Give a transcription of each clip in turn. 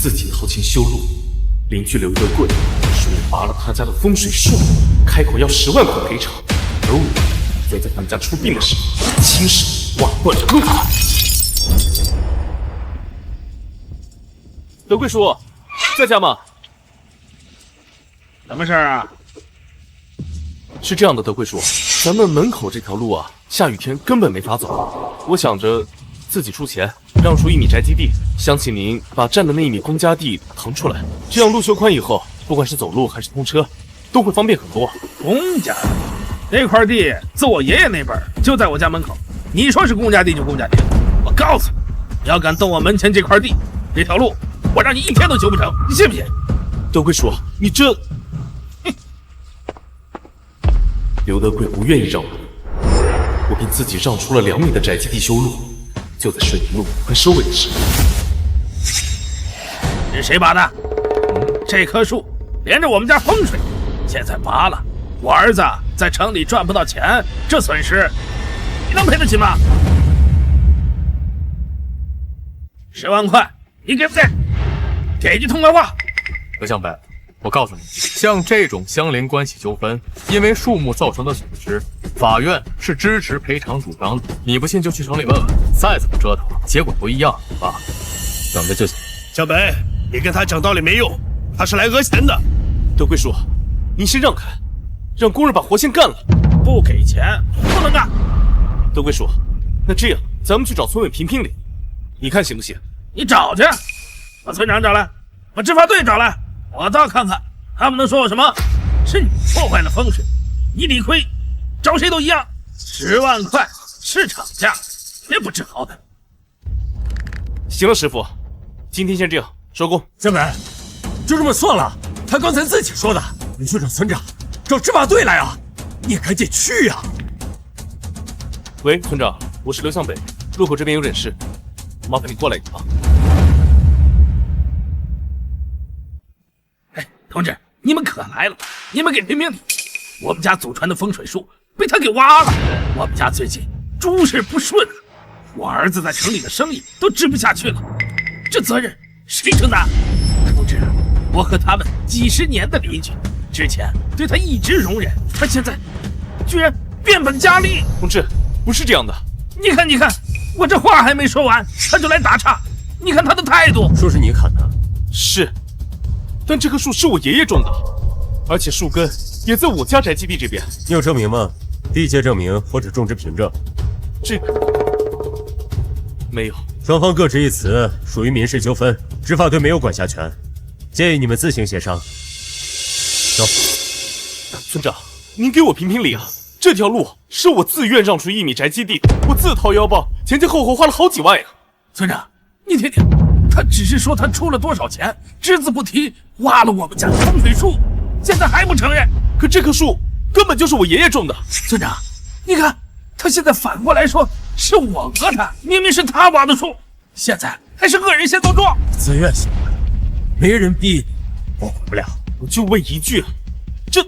自己掏钱修路，邻居刘德贵说我拔了他家的风水树，开口要10万块赔偿，而我则在他们家出殡的时候亲手挖断了路。德贵叔，在家吗？什么事儿啊？是这样的，德贵叔，咱们门口这条路啊，下雨天根本没法走。我想着自己出钱，让出1米宅基地，想请您把占的那1米公家地腾出来，这样路修宽以后，不管是走路还是通车，都会方便很多。公家地那块地，自我爷爷那辈就在我家门口。你说是公家地就公家地，我告诉你，你要敢动我门前这块地，这条路我让你1天都修不成，你信不信？德贵叔，你这……刘德贵不愿意让我便自己让出了2米的宅基地修路。就在水泥路快收尾的时候，是谁拔的？这棵树连着我们家风水，现在拔了，我儿子在城里赚不到钱，这损失你能赔得起吗？10万块，你给不给？给句痛快话。刘向北，我告诉你，像这种相邻关系纠纷，因为树木造成的损失，法院是支持赔偿主张的。你不信就去城里问问，再怎么折腾，结果都一样啊！等着就行。小北，你跟他讲道理没用，他是来讹钱的。德贵叔，您先让开，让工人把活先干了。不给钱不能干。德贵叔，那这样咱们去找村委评评理，你看行不行？你找去，把村长找来，把执法队找来，我倒看看他们能说我什么。是你破坏了风水，你理亏，找谁都一样。10万块市场价，别不知好歹。行了，师傅，今天先这样，收工。江北，就这么算了。他刚才自己说的，你去找村长，找执法队来啊！你赶紧去呀！喂，村长，我是刘向北，路口这边有点事，麻烦你过来一趟。哎，同志，你们可来了，你们给评评理。我们家祖传的风水树被他给挖了，我们家最近诸事不顺啊，我儿子在城里的生意都支不下去了，这责任谁承担？同志，我和他们几十年的邻居，之前对他一直容忍，他现在居然变本加厉。同志，不是这样的。你看，你看，我这话还没说完，他就来打岔。你看他的态度。树是你砍的？是，但这棵树是我爷爷种的，而且树根也在我家宅基地这边。你有证明吗？地界证明或者种植凭证？这个没有。双方各执一词，属于民事纠纷，执法队没有管辖权，建议你们自行协商。走。村长，您给我评评理啊！这条路是我自愿让出1米宅基地，我自掏腰包，前前后后花了好几万呀。村长，你听听，他只是说他出了多少钱，只字不提挖了我们家的风水树，现在还不承认。可这棵树根本就是我爷爷种的。村长，你看他现在反过来说是我讹他，明明是他挖的树，现在还是恶人先告状。自愿行为，没人逼你，我管不了。我就问一句，这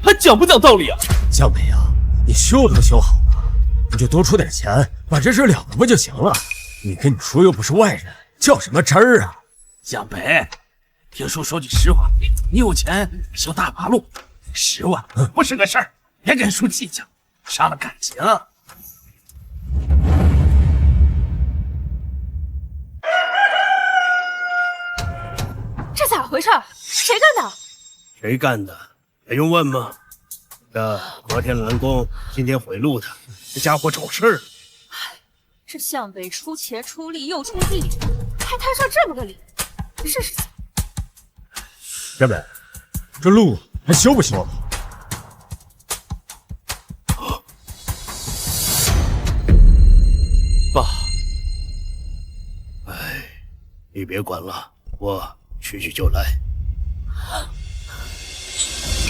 还讲不讲道理啊？江北啊，你修都修好了，你就多出点钱，把这事了了不就行了？你跟你叔又不是外人，较什么真儿啊？江北，听叔说句实话，你有钱修大马路，10万不是个事儿，别跟叔计较，伤了感情。这咋回事？谁干的？谁干的？还用问吗？昨天拦工，今天毁路的，这家伙找事儿。这向北出钱出力又出地，还摊上这么个理，试试。江北，这路还修不修了？爸，你别管了，我去就来。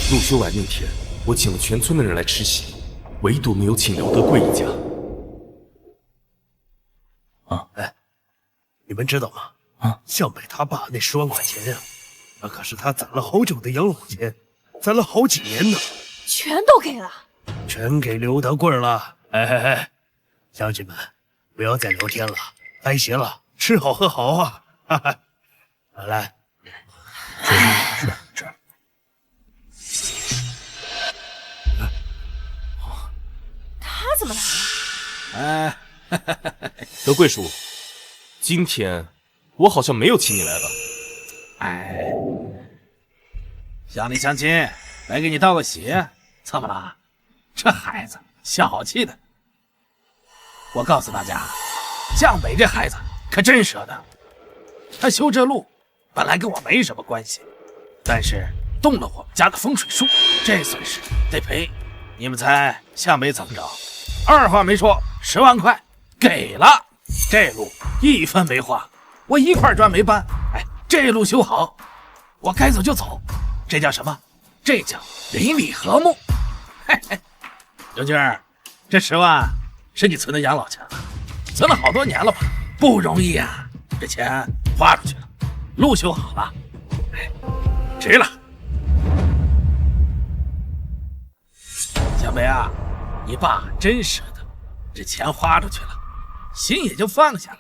路修完那天，我请了全村的人来吃席，唯独没有请刘德贵一家。你们知道吗？向北他爸那10万块钱呀，那可是他攒了好久的养老钱，攒了好几年呢。全都给了？全给刘德贵了。乡亲们，不要再聊天了，该歇了，吃好喝好啊！来。是。他怎么来了？德贵叔，今天我好像没有请你来了。向你相亲，来给你道个喜，怎么了？这孩子小气的。我告诉大家，向北这孩子可真舍得。他修这路本来跟我没什么关系，但是动了我们家的风水术，这损失得赔。你们猜向北怎么着？二话没说，10万块给了。这路一分没花，我一块砖没搬。这路修好，我该走就走。这叫什么？这叫邻里和睦。嘿嘿，刘军儿，这10万是你存的养老钱了，存了好多年了吧？不容易啊，这钱花出去了，路修好了，值了。小北啊，你爸真舍得，这钱花出去了，心也就放下了。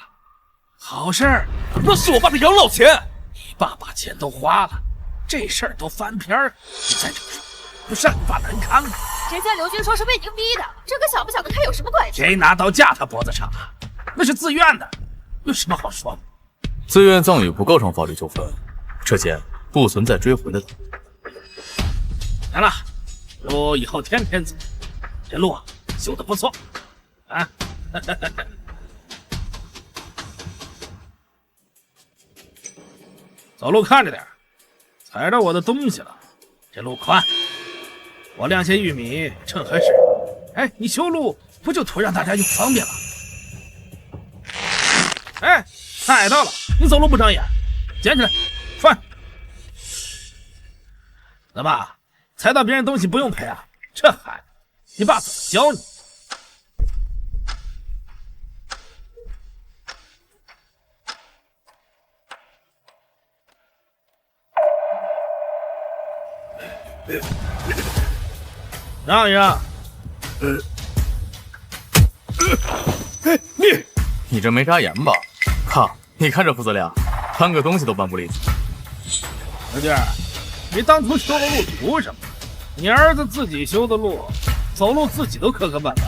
好事儿，那是我爸的养老钱。你爸把钱都花了，这事儿都翻篇儿，你再这么说，不是很把难堪吗？人家刘军说是被您逼的，这跟小不小跟他有什么关系？谁拿刀架他脖子上了？那是自愿的，有什么好说的？自愿赠与不构成法律纠纷，这钱不存在追回的。来了，路以后天天走，这路修得不错啊！走路看着点，踩着我的东西了。这路宽，我晾些玉米正合适。你修路不就图让大家用方便吗？踩到了，你走路不长眼，捡起来，放。怎么，踩到别人东西不用赔啊？这孩子，你爸怎么教你？让一让。你这没眨眼吧？靠！你看这父子俩，搬个东西都搬不利索。刘军，你当初修的路图什么？你儿子自己修的路，走路自己都磕磕绊绊。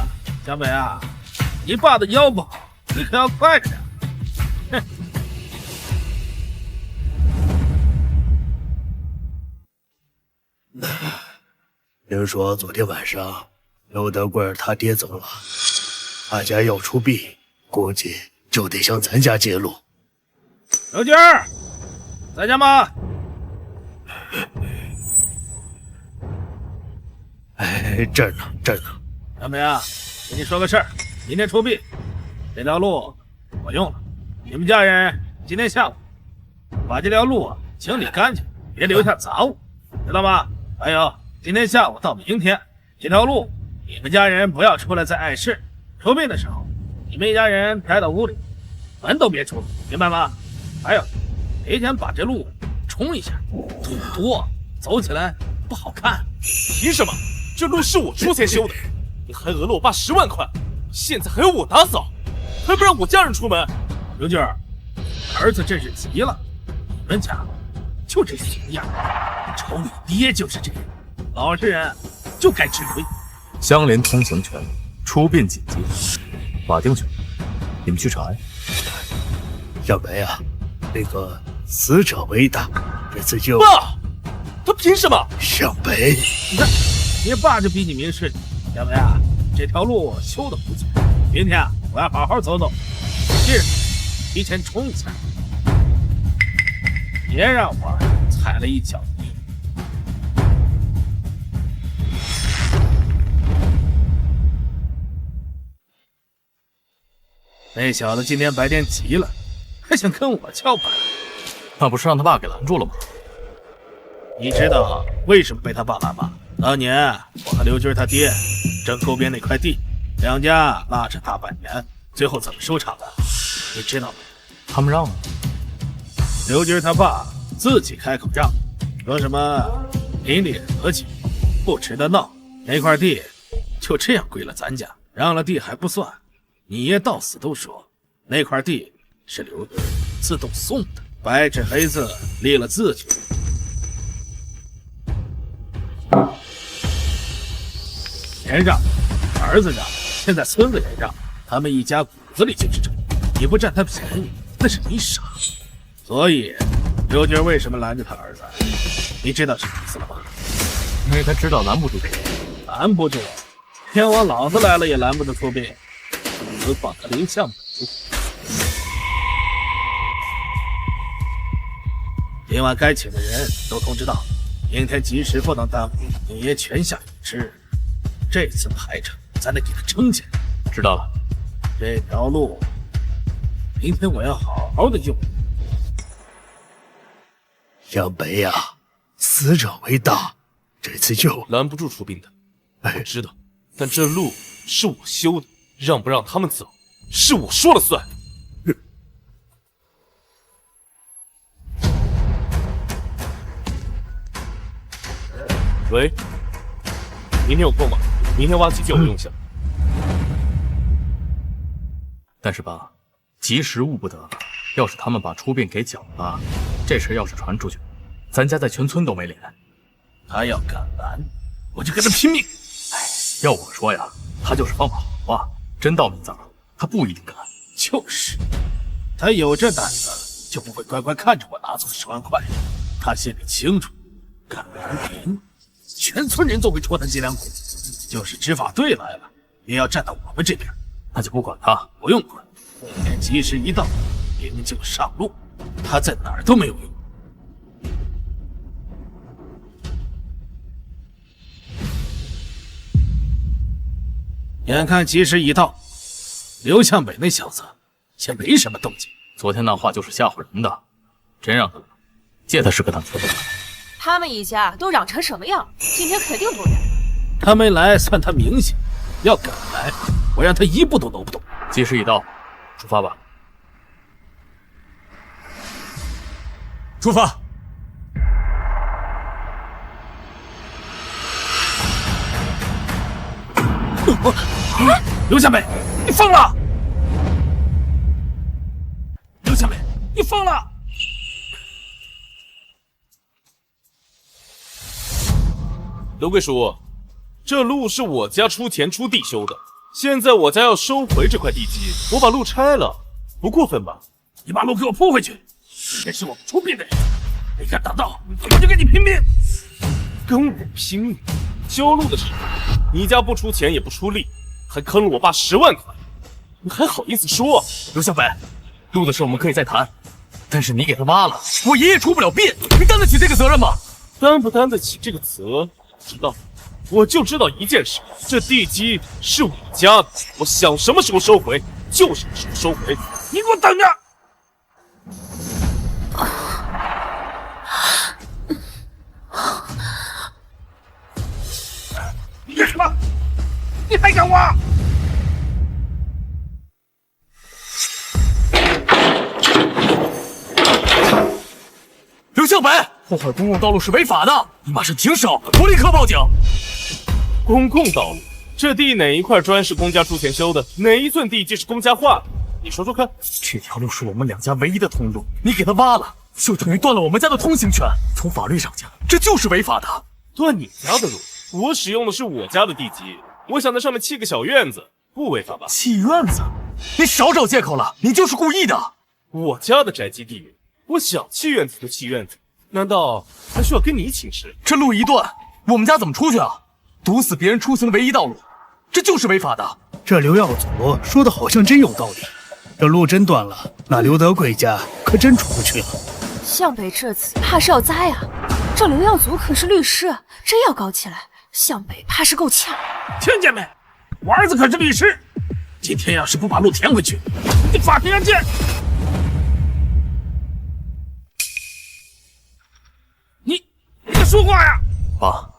小北啊，你爸的腰不好，你可要快着点。哼！听说昨天晚上刘德贵他爹走了，他家要出币，估计就得向咱家借路。刘军，在家吗？这儿呢。小北啊，跟你说个事儿，明天出币，这条路我用了，你们家人今天下午把这条路清理干净，别留下杂物，知道吗？还有，今天下午到明天，这条路你们家人不要出来再碍事。出殡的时候，你们一家人待到屋里，门都别出，明白吗？还有，提前把这路冲一下，土多，走起来不好看。凭什么？这路是我出钱修的，你还讹了我爸10万块，现在还要我打扫，还不让我家人出门。刘军，儿子真是急了，你们家就这怂样，瞅你爹就是这样，老实人就该吃亏。相邻通行权，出殡紧急，法定权，你们去查呀。小北啊，那个死者为大，这次就爸，他凭什么？小北，你看，你爸就比你明事理。小北啊，这条路修得不错，明天啊，我要好好走走，记着提前冲一下，别让我踩了一脚泥。那小子今天白天急了，还想跟我叫板，那不是让他爸给拦住了吗？你知道为什么被他爸拦吗？当年我和刘军他爹争沟边那块地，两家拉扯大半年，最后怎么收场的？你知道吗？他们让了。刘军他爸自己开口让，说什么邻里和气，不值得闹，那块地就这样归了咱家，让了地还不算，你爷到死都说那块地是刘军自动送的。白纸黑字立了字据。钱让，儿子让，现在孙子也让，他们一家骨子里就是这。你不占他便宜，那是你傻。所以，刘军为什么拦着他儿子？你知道什么意思了吗？因为他知道拦不住这个。拦不住，天王老子来了也拦不住出兵，更何况他刘向北。今晚该请的人都通知到，明天吉时不能耽误，你爷泉下有知，这次排场咱得给他撑起来。知道了。这条路，明天我要好好的用。向北呀，死者为大，这次就拦不住出兵的，我哎，知道，但这路是我修的，让不让他们走，是我说了算。喂，明天有空吗？明天挖机借我用一下。但是吧，吉时误不得了。要是他们把出殡给搅了，这事要是传出去，咱家在全村都没脸。他要敢拦，我就跟他拼命。要我说呀，他就是放把好话，真到明早，他不一定敢。就是，他有这胆子，就不会乖乖看着我拿走10万块。他心里清楚，敢拦平，全村人都会戳他脊梁骨。就是执法队来了，也要站到我们这边。那就不管他，不用管，明天吉时一到，兵就上路，他在哪儿都没有用。眼看吉时一到，刘向北那小子也没什么动静。昨天那话就是吓唬人的，真让他借他10个胆子。他们一家都嚷成什么样，今天肯定不远。他没来算他明显，要敢来，我让他一步都挪不动。吉时已到，出发吧。出发！刘向北，你疯了！刘向北，你疯了！刘贵叔，这路是我家出钱出地修的，现在我家要收回这块地基，我把路拆了，不过分吧？你把路给我铺回去！这是我们出殡的人，你敢挡道，我就跟你拼命！跟我拼命？修路的时候，你家不出钱也不出力，还坑了我爸10万块，你还好意思说？刘向北，路的事我们可以再谈，但是你给他挖了，我爷爷出不了殡，你担得起这个责任吗？担不担得起这个责？知道，我就知道一件事，这地基是我家的，我想什么时候收回就什么时候收回。你给我等着！你干什么？你还敢挖？刘向北，破坏公共道路是违法的，你马上停手，我立刻报警。公共道路，这地哪一块砖是公家出钱修的？哪一寸地基是公家划的？你说说看。这条路是我们两家唯一的通路，你给他挖了，就等于断了我们家的通行权。从法律上讲，这就是违法的。断你家的路，我使用的是我家的地基，我想在上面砌个小院子，不违法吧？砌院子？你少找借口了，你就是故意的。我家的宅基地，我想砌院子就砌院子，难道还需要跟你请示？这路一断，我们家怎么出去啊？堵死别人出行的唯一道路，这就是违法的。这刘耀祖说的好像真有道理，这路真断了，那刘德贵家可真出不去了。向北这次怕是要栽啊！这刘耀祖可是律师，真要搞起来，向北怕是够呛。听见没？我儿子可是律师，今天要是不把路填回去，你法庭上见！你说话呀！爸，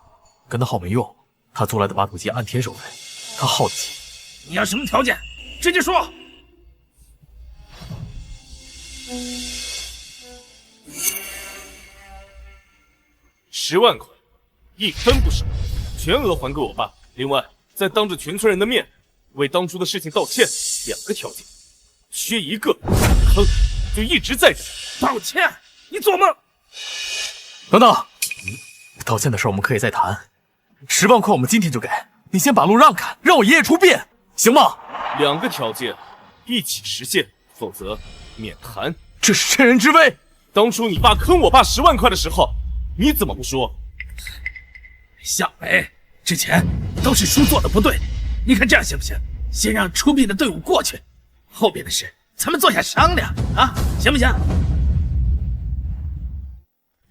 跟他耗没用，他租来的挖土机按天收费，他耗得起。你要什么条件？直接说。10万块，1分不少，全额还给我爸。另外，再当着全村人的面，为当初的事情道歉。2个条件，缺一个，坑就一直在这，抱歉，你做梦！等等，道歉的事我们可以再谈。10万块我们今天就给，你先把路让开，让我爷爷出殡，行吗？2个条件一起实现，否则免谈。这是趁人之危。当初你爸坑我爸10万块的时候，你怎么不说？向北，之前都是叔做的不对，你看这样行不行？先让出殡的队伍过去，后边的事咱们坐下商量啊，行不行？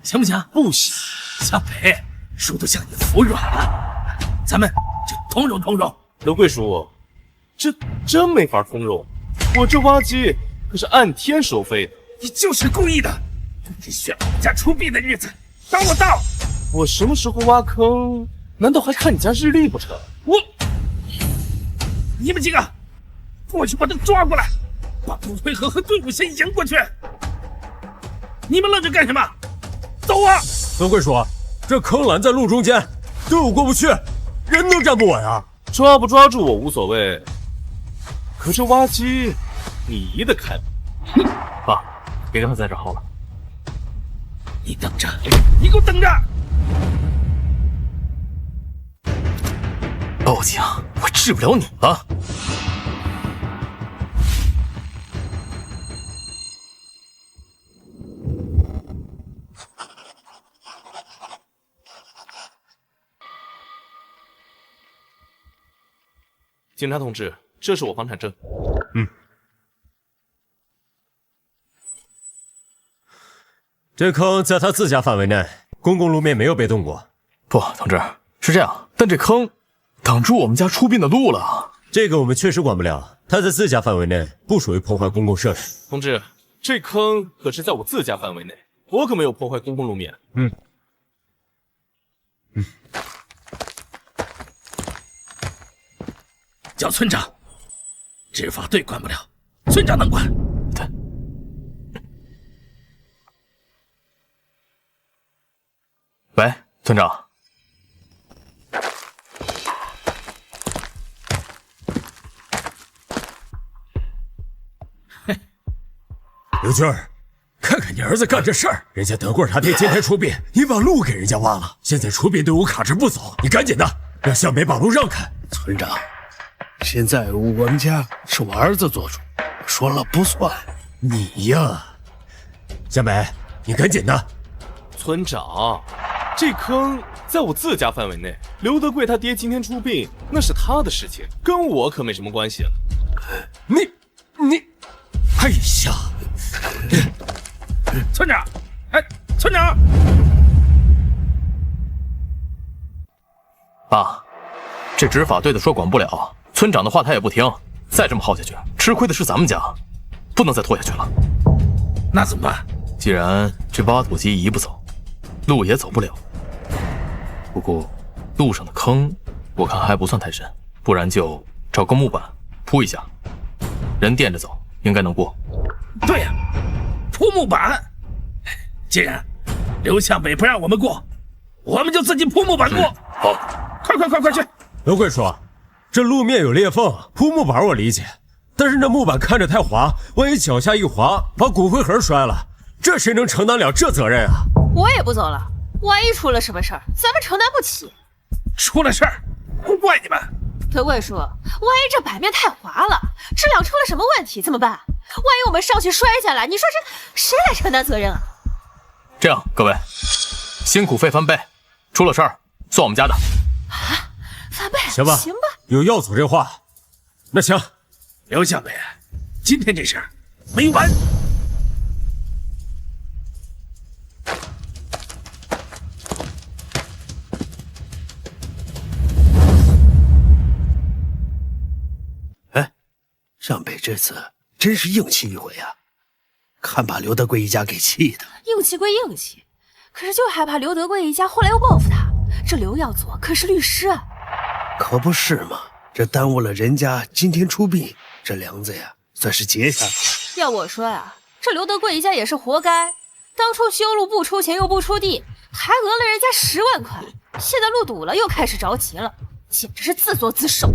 行不行？不行，向北，叔都向你服软了，咱们就通融通融。刘贵叔，这真没法通融，我这挖机可是按天收费的。你就是故意的，你选我们家出殡的日子，等我到。我什么时候挖坑？难道还看你家日历不成？你们几个过去把他抓过来，把骨灰盒和队伍先迎过去。你们愣着干什么？走啊！德贵叔，这坑拦在路中间，队伍过不去，人都站不稳啊！抓不抓住我无所谓，可这挖机你移得开吗？爸，别跟他在这耗了。你等着，你给我等着！报警，我治不了你了。警察同志，这是我房产证。这坑在他自家范围内，公共路面没有被动过。不，同志，是这样，但这坑挡住我们家出殡的路了。这个我们确实管不了，他在自家范围内，不属于破坏公共设施。同志，这坑可是在我自家范围内，我可没有破坏公共路面。叫村长，执法队管不了，村长能管。对。喂，村长。刘军儿，看看你儿子干这事儿，人家德贵他爹今天出殡，你把路给人家挖了，现在出殡队伍卡着不走，你赶紧的让向北把路让开。村长，现在我们家是我儿子做主，说了不算。你呀，向北，你赶紧的。村长，这坑在我自家范围内，刘德贵他爹今天出殡，那是他的事情，跟我可没什么关系了。你，哎呀！村长，哎，村长，爸，这执法队的说管不了，村长的话他也不听，再这么耗下去，吃亏的是咱们家，不能再拖下去了。那怎么办？既然这挖土机移不走，路也走不了。不过路上的坑，我看还不算太深，不然就找个木板铺一下，人垫着走，应该能过。对呀，铺木板。既然刘向北不让我们过，我们就自己铺木板过。好，快去！刘贵说，这路面有裂缝，铺木板我理解，但是那木板看着太滑，万一脚下一滑，把骨灰盒摔了，这谁能承担了这责任啊？我也不走了，万一出了什么事儿，咱们承担不起。出了事儿，不怪你们。德贵叔，万一这板面太滑了，质量出了什么问题怎么办？万一我们上去摔下来，你说这谁来承担责任啊？这样，各位，辛苦费翻倍，出了事儿算我们家的。啊，翻倍？行吧，行吧，有要走这话，那行。刘向北，今天这事儿没完。向北这次真是硬气一回啊，看把刘德贵一家给气的。硬气归硬气，可是就害怕刘德贵一家后来又报复他。这刘耀祖可是律师啊。可不是嘛，这耽误了人家今天出殡，这梁子呀算是结下了。要我说呀，这刘德贵一家也是活该，当初修路不出钱又不出地，还讹了人家10万块，现在路堵了又开始着急了，简直是自作自受。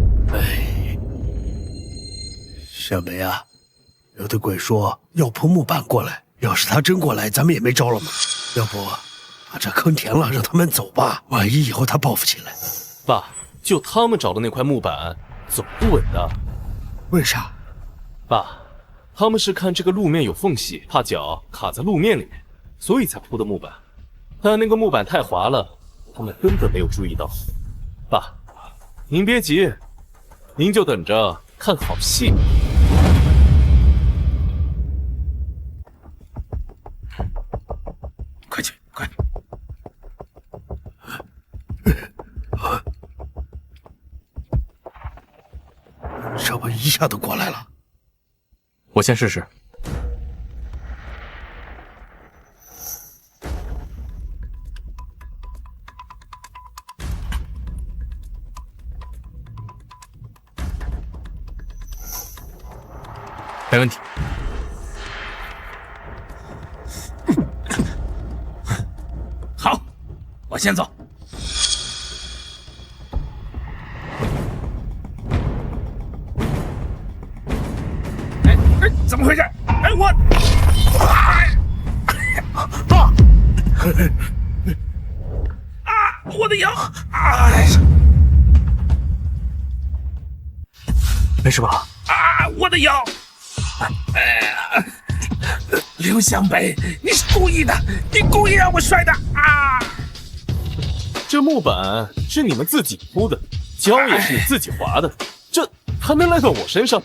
向北啊，刘德贵说要铺木板过来，要是他真过来，咱们也没招了嘛。要不把这坑填了，让他们走吧。万一以后他报复起来，爸，就他们找的那块木板，走不稳的。为啥？爸，他们是看这个路面有缝隙，怕脚卡在路面里面，所以才铺的木板。但那个木板太滑了，他们根本没有注意到。爸，您别急，您就等着看好戏。快去，快！这不一下都过来了。我先试试。没问题。好，我先走。怎么回事？我，爸！我的腰！没事吧？我的腰！刘湘北，你是故意的，你故意让我摔的啊！这木板是你们自己铺的，胶也是你自己划的，这还能赖到我身上？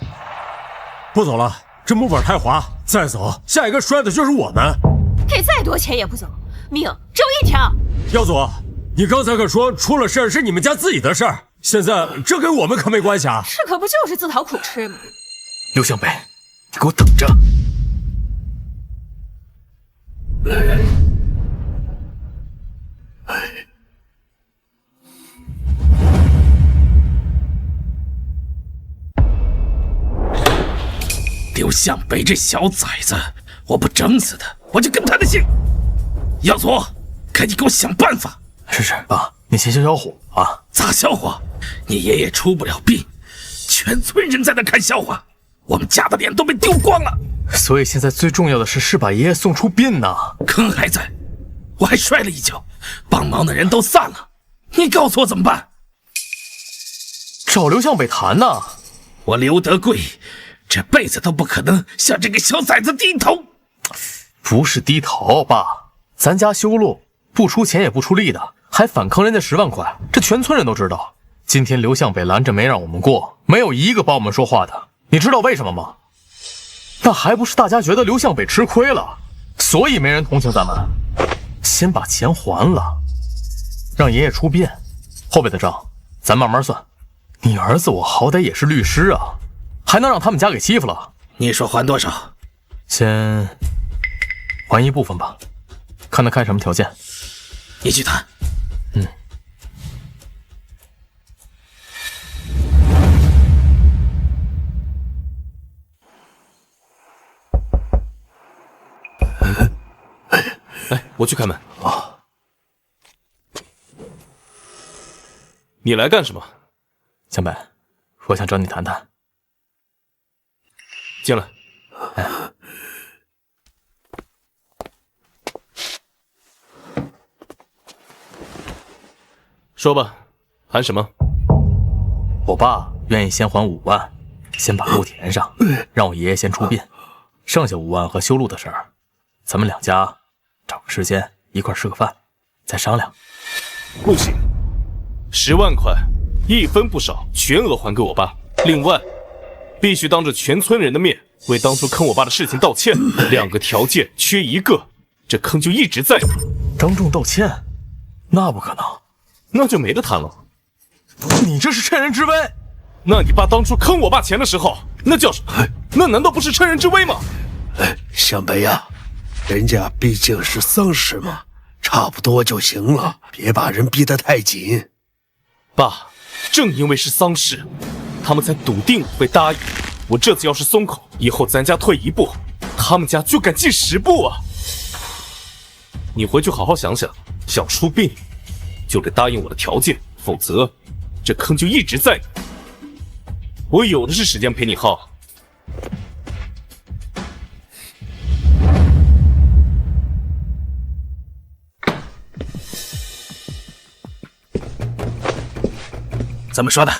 不走了，这木板太滑，再走下一个摔的就是我们。给再多钱也不走，命只有一条。耀祖，你刚才可说出了事儿是你们家自己的事儿，现在这跟我们可没关系啊！这可不就是自讨苦吃吗？刘湘北，你给我等着！刘湘北这小崽子，我不整死他，我就跟他的姓。耀祖，赶紧给我想办法！是，爸，你先消消火啊！咋消火？你爷爷出不了殡，全村人在那看笑话，我们家的脸都被丢光了。所以现在最重要的是把爷爷送出殡呐。坑还在，我还摔了一跤，帮忙的人都散了，你告诉我怎么办？找刘向北谈呐。我刘德贵这辈子都不可能向这个小崽子低头。不是低头，爸，咱家修路不出钱也不出力的，还反坑人家10万块，这全村人都知道。今天刘向北拦着没让我们过，没有一个帮我们说话的，你知道为什么吗？那还不是大家觉得刘向北吃亏了，所以没人同情咱们。先把钱还了，让爷爷出殡，后边的账咱慢慢算。你儿子我好歹也是律师啊，还能让他们家给欺负了？你说还多少？先还一部分吧，看他开什么条件。你去谈。哎，我去开门。你来干什么？向北，我想找你谈谈。进来。说吧，谈什么？我爸愿意先还5万，先把路填上，让我爷爷先出殡，剩下5万和修路的事儿，咱们两家找个时间一块吃个饭，再商量。不行，10万块，一分不少，全额还给我爸。另外，必须当着全村人的面为当初坑我爸的事情道歉。2个条件缺1个，这坑就一直在。当众道歉？那不可能，那就没得谈了。你这是趁人之危。那你爸当初坑我爸钱的时候，那叫什么？那难道不是趁人之危吗？向北呀，人家毕竟是丧事嘛，差不多就行了，别把人逼得太紧。爸，正因为是丧事，他们才笃定会答应。我这次要是松口，以后咱家退1步，他们家就敢进10步啊！你回去好好想想，想出殡就得答应我的条件，否则这坑就一直在。我有的是时间陪你耗。怎么说的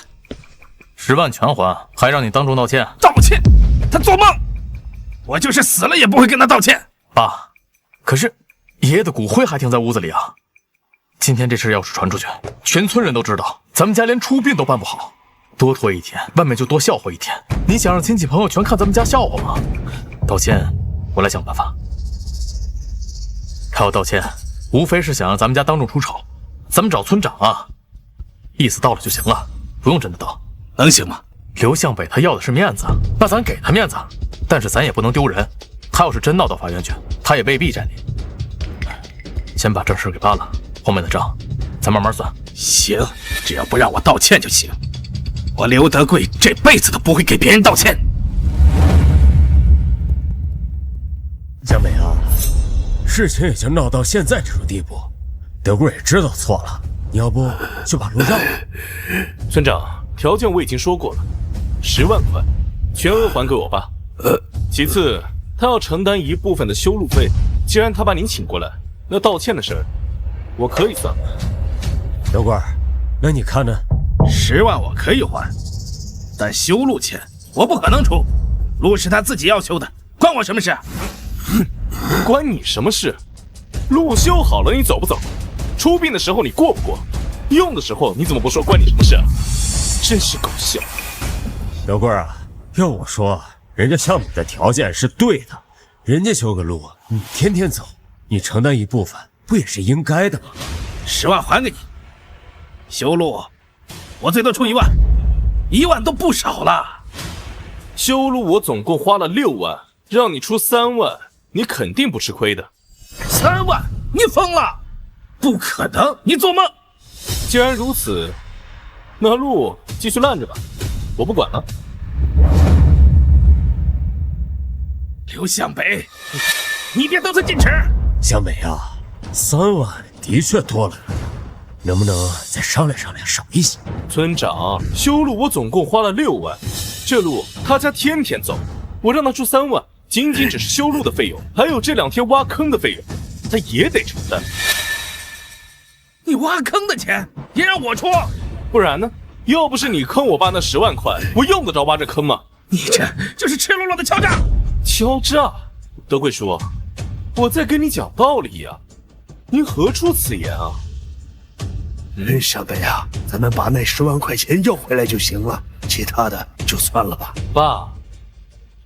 ？10万全还，还让你当众道歉？道歉？他做梦！我就是死了也不会跟他道歉。爸，可是爷爷的骨灰还停在屋子里啊！今天这事要是传出去，全村人都知道，咱们家连出殡都办不好。多拖一天，外面就多笑话一天。你想让亲戚朋友全看咱们家笑话吗？道歉，我来想办法。他要道歉，无非是想让咱们家当众出丑。咱们找村长啊，意思到了就行了，不用真的道。能行吗？刘向北他要的是面子，那咱给他面子，但是咱也不能丢人。他要是真闹到法院去，他也未必占理。先把这事给办了，后面的账咱慢慢算。行，只要不让我道歉就行。我刘德贵这辈子都不会给别人道歉。江北啊，事情已经闹到现在这种地步，德贵也知道错了，你要不就把路让了。村长，条件我已经说过了，10万块，全额还给我吧。其次，他要承担一部分的修路费。既然他把您请过来，那道歉的事儿，我可以算。德贵，那你看呢？10万我可以还，但修路钱我不可能出。路是他自己要修的，关我什么事？哼，关你什么事？路修好了，你走不走？出殡的时候你过不过？用的时候你怎么不说关你什么事啊？真是搞笑。德贵啊，要我说，人家向北的条件是对的，人家修个路，你天天走，你承担一部分，不也是应该的吗？10万还给你，修路我最多出1万，1万都不少了。修路我总共花了6万，让你出3万，你肯定不吃亏的。3万？你疯了？不可能，你做梦！既然如此，那路继续烂着吧，我不管了。刘向北，你别得寸进尺。向北啊，3万的确多了，能不能再商量商量，少一些？村长，修路我总共花了6万，这路他家天天走，我让他出3万，仅仅只是修路的费用，还有这2天挖坑的费用，他也得承担。你挖坑的钱也让我出？不然呢？要不是你坑我爸那10万块，我用得着挖这坑吗？你这就是赤裸裸的敲诈！敲诈？德贵叔，我在跟你讲道理呀，您何出此言啊？向北啊，咱们把那10万块钱要回来就行了，其他的就算了吧。爸，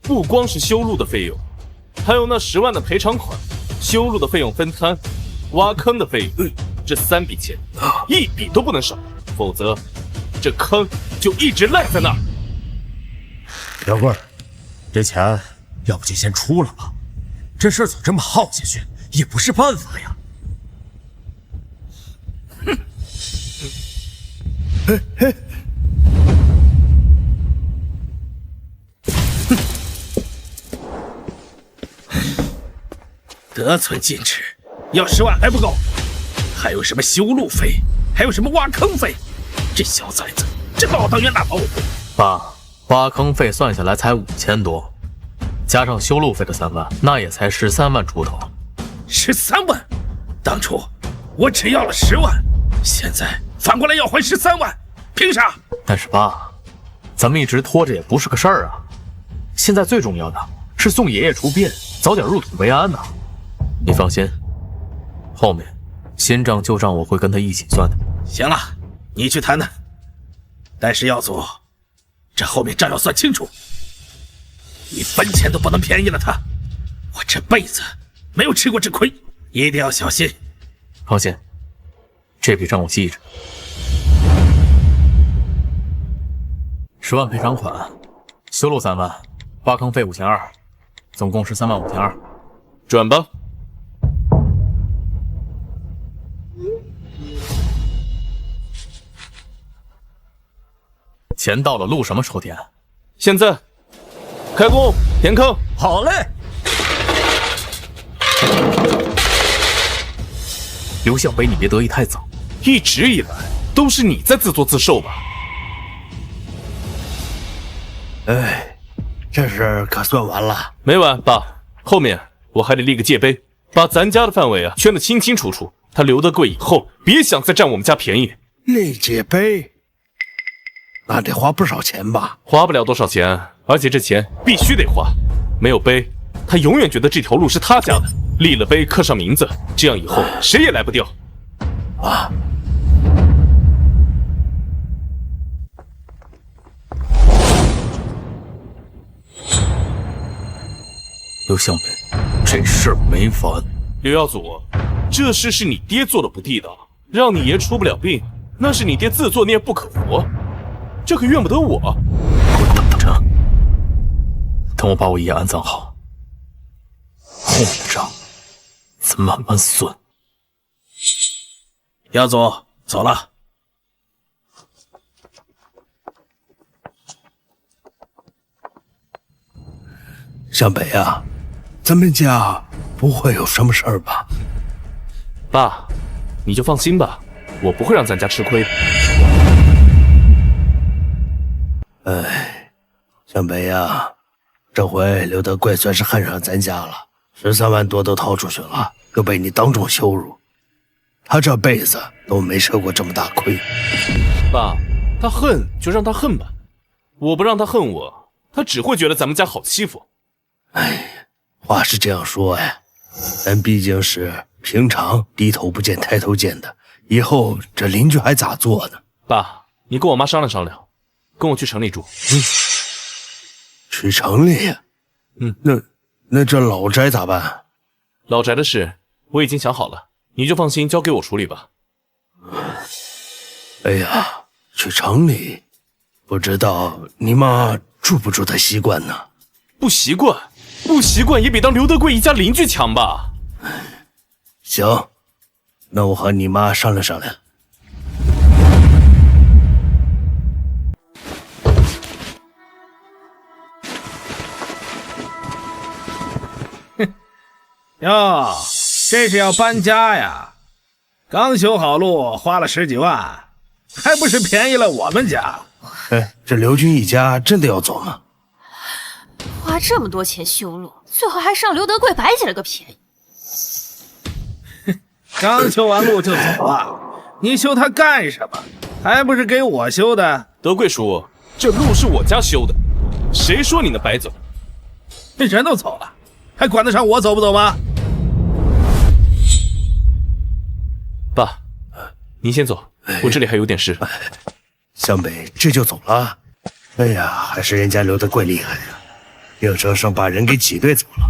不光是修路的费用，还有那10万的赔偿款，修路的费用分摊，挖坑的费用，这3笔钱一笔都不能少，否则这坑就一直赖在那儿。刘贵，这钱要不就先出了吧，这事儿总这么耗下去也不是办法呀。得寸进尺，要10万还不够，还有什么修路费，还有什么挖坑费？这小崽子真把我当冤大头！爸，挖坑费算下来才5000多，加上修路费的3万，那也才13万出头。13万？当初我只要了10万，现在反过来要还13万，凭啥？但是爸，咱们一直拖着也不是个事儿啊。现在最重要的是送爷爷出殡，早点入土为安呐。你放心，后面新账旧账我会跟他一起算的。行了，你去谈谈，但是耀祖，这后面账要算清楚，一分钱都不能便宜了他。我这辈子没有吃过这亏，一定要小心。放心，这笔账我记着。10万赔偿款，修路3万，挖坑费5200，总共13万5200。转吧。钱到了，路什么时候填？现在开工填坑。好嘞。刘向北，你别得意太早，一直以来都是你在自作自受吧？哎，这事可算完了。没完，爸，后面我还得立个界碑，把咱家的范围圈得清清楚楚，他刘德贵以后别想再占我们家便宜。理解碑，那得花不少钱吧？花不了多少钱，而且这钱必须得花。没有碑，他永远觉得这条路是他家的。立了碑，刻上名字，这样以后谁也来不掉。啊！刘向北，这事儿没完。刘耀祖，这事是你爹做的不地道，让你爷出不了病，那是你爹自作孽不可活，这可怨不得我。给我等着，等我把我爷安葬好，后面的账咱慢慢算。耀祖，走了。向北啊，咱们家不会有什么事儿吧？爸，你就放心吧，我不会让咱家吃亏的。哎，向北呀，这回刘德贵算是恨上咱家了，13万多都掏出去了，又被你当众羞辱，他这辈子都没吃过这么大亏。爸，他恨就让他恨吧，我不让他恨我，他只会觉得咱们家好欺负。哎，话是这样说呀，咱毕竟是平常低头不见抬头见的，以后这邻居还咋做呢？爸，你跟我妈商量商量，跟我去城里住。去城里呀？那这老宅咋办？老宅的事我已经想好了，你就放心交给我处理吧。哎呀，去城里，不知道你妈住不住得习惯呢？不习惯，不习惯也比当刘德贵一家邻居强吧？行，那我和你妈商量商量。哟，这是要搬家呀？刚修好路，花了10几万，还不是便宜了我们家？哎，这刘军一家真的要走吗？花这么多钱修路，最后还是让刘德贵白捡了个便宜。刚修完路就走了，你修它干什么？还不是给我修的？德贵叔，这路是我家修的，谁说你能白走？人都走了，还管得上我走不走吗？爸，您先走，我这里还有点事。向北这就走了？哎呀，还是人家刘德贵厉害呀，硬生生把人给挤兑走了。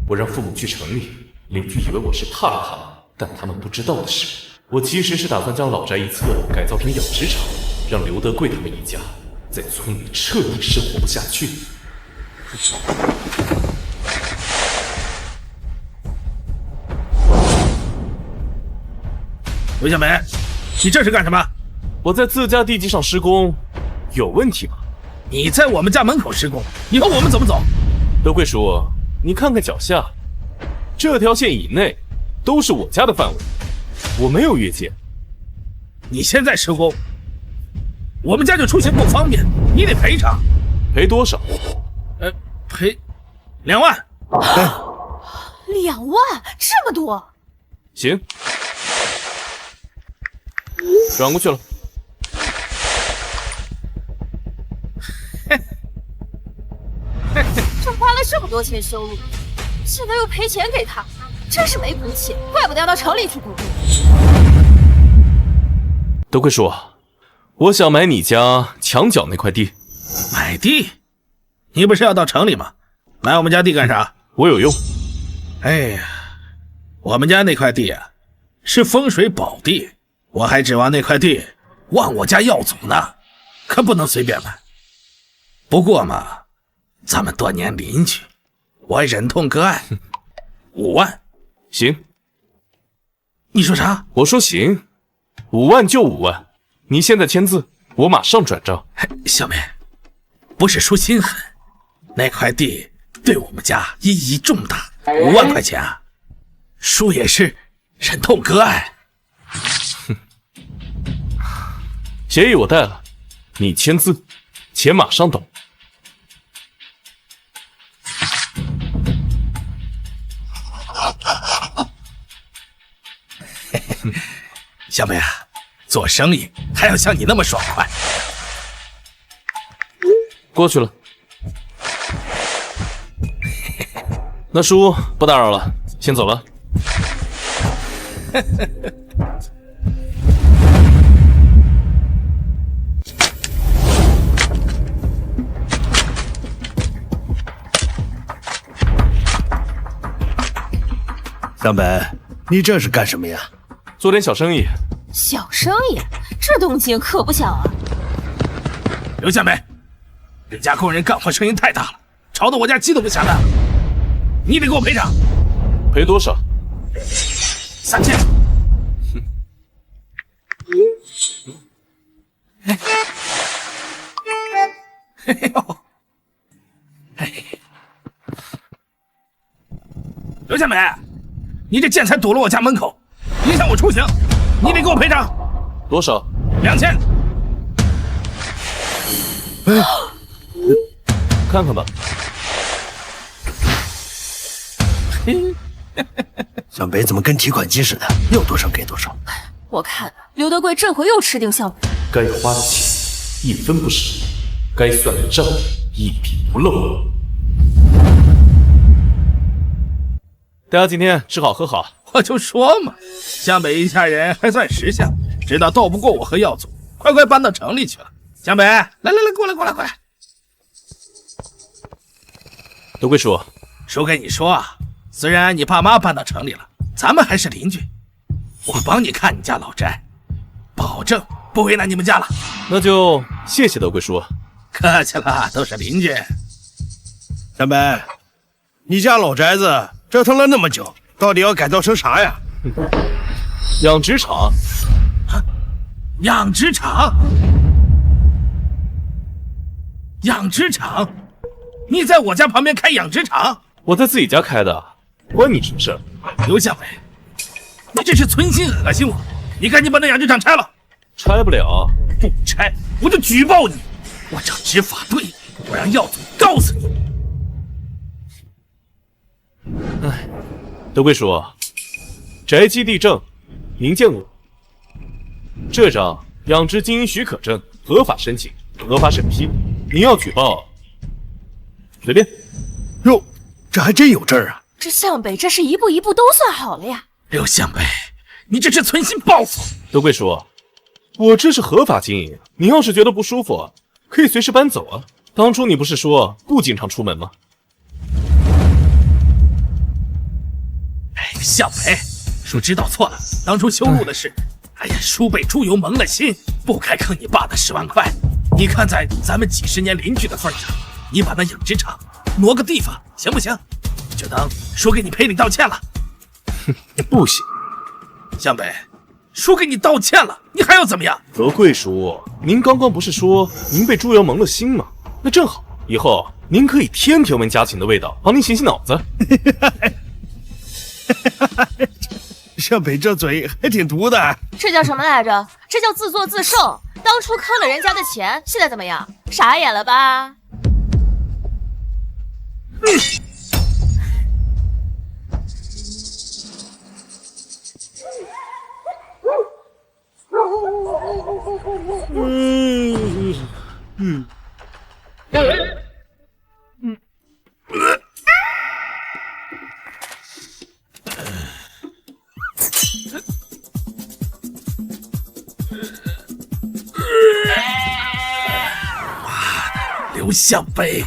我让父母去城里，邻居以为我是怕了他们，但他们不知道的是，我其实是打算将老宅一侧改造成养殖场，让刘德贵他们一家在村里彻底生活不下去。刘小梅，你这是干什么？我在自家地基上施工，有问题吗？你在我们家门口施工，以后我们怎么走？德贵叔，你看看脚下，这条线以内都是我家的范围，我没有越界。你现在施工，我们家就出现不方便，你得赔偿。赔多少？赔2万。2万，这么多？行，转过去了。这花了这么多钱修路，现在又赔钱给他，真是没骨气，怪不得要到城里去工作。德贵叔，我想买你家墙角那块地。买地？你不是要到城里吗？买我们家地干啥？我有用。哎呀，我们家那块地啊，是风水宝地，我还指望那块地望我家耀祖呢，可不能随便买。不过嘛，咱们多年邻居，我忍痛割爱，5万。行。你说啥？我说行，5万就5万，你现在签字，我马上转账。小梅，不是说心狠，那块地对我们家意义重大，5万块钱啊，叔也是忍痛割爱。协议我带了，你签字，钱马上到。小北啊，做生意还要像你那么爽快。过去了。那叔不打扰了，先走了。向北，你这是干什么呀？做点小生意。小生意，这动静可不小啊！刘向北，人家工人干活声音太大了，吵得我家鸡都不下蛋了，你得给我赔偿。赔多少？3000。嘿呦，刘向北，你这贱才堵了我家门口，影响我出行，你得给我赔偿。多少？2000。看看吧。向北怎么跟提款机似的，要多少给多少？我看刘德贵这回又吃定向北。该花的钱一分不少，该算的账一笔不漏。大家今天吃好喝好。我就说嘛，向北一家人还算识相，知道斗不过我和耀祖，快快搬到城里去了。向北，来，过来。德贵叔，叔跟你说啊，虽然你爸妈搬到城里了，咱们还是邻居，我帮你看你家老宅，保证不为难你们家了。那就谢谢德贵叔。客气了，都是邻居。向北，你家老宅子折腾了那么久，到底要改造成啥呀？养殖场。养殖场？养殖场？你在我家旁边开养殖场？我在自己家开的，关你什么事？刘向北，你这是存心恶心我！你赶紧把那养殖场拆了。拆不了。不拆，我就举报你！我找执法队，我让耀祖告死你！哎，德贵叔，宅基地证，您见过？这张养殖经营许可证合法申请，合法审批。您要举报，随便。哟，这还真有证啊！这向北这是一步一步都算好了呀。刘向北，你这是存心报复！德贵叔，我这是合法经营，您要是觉得不舒服，可以随时搬走啊。当初你不是说不经常出门吗？哎，向北，叔知道错了，当初修路的事，哎呀，叔被猪油蒙了心，不该坑你爸的10万块。你看在咱们几10年邻居的份上，你把那养殖场挪个地方行不行？就当叔给你赔礼道歉了。不行，向北，叔给你道歉了，你还要怎么样？德贵叔，您刚刚不是说您被猪油蒙了心吗？那正好，以后您可以天天闻家禽的味道，帮您醒醒脑子。向北这嘴还挺毒的。这叫什么来着？这叫自作自受。当初坑了人家的钱，现在怎么样？傻眼了吧？刘向北，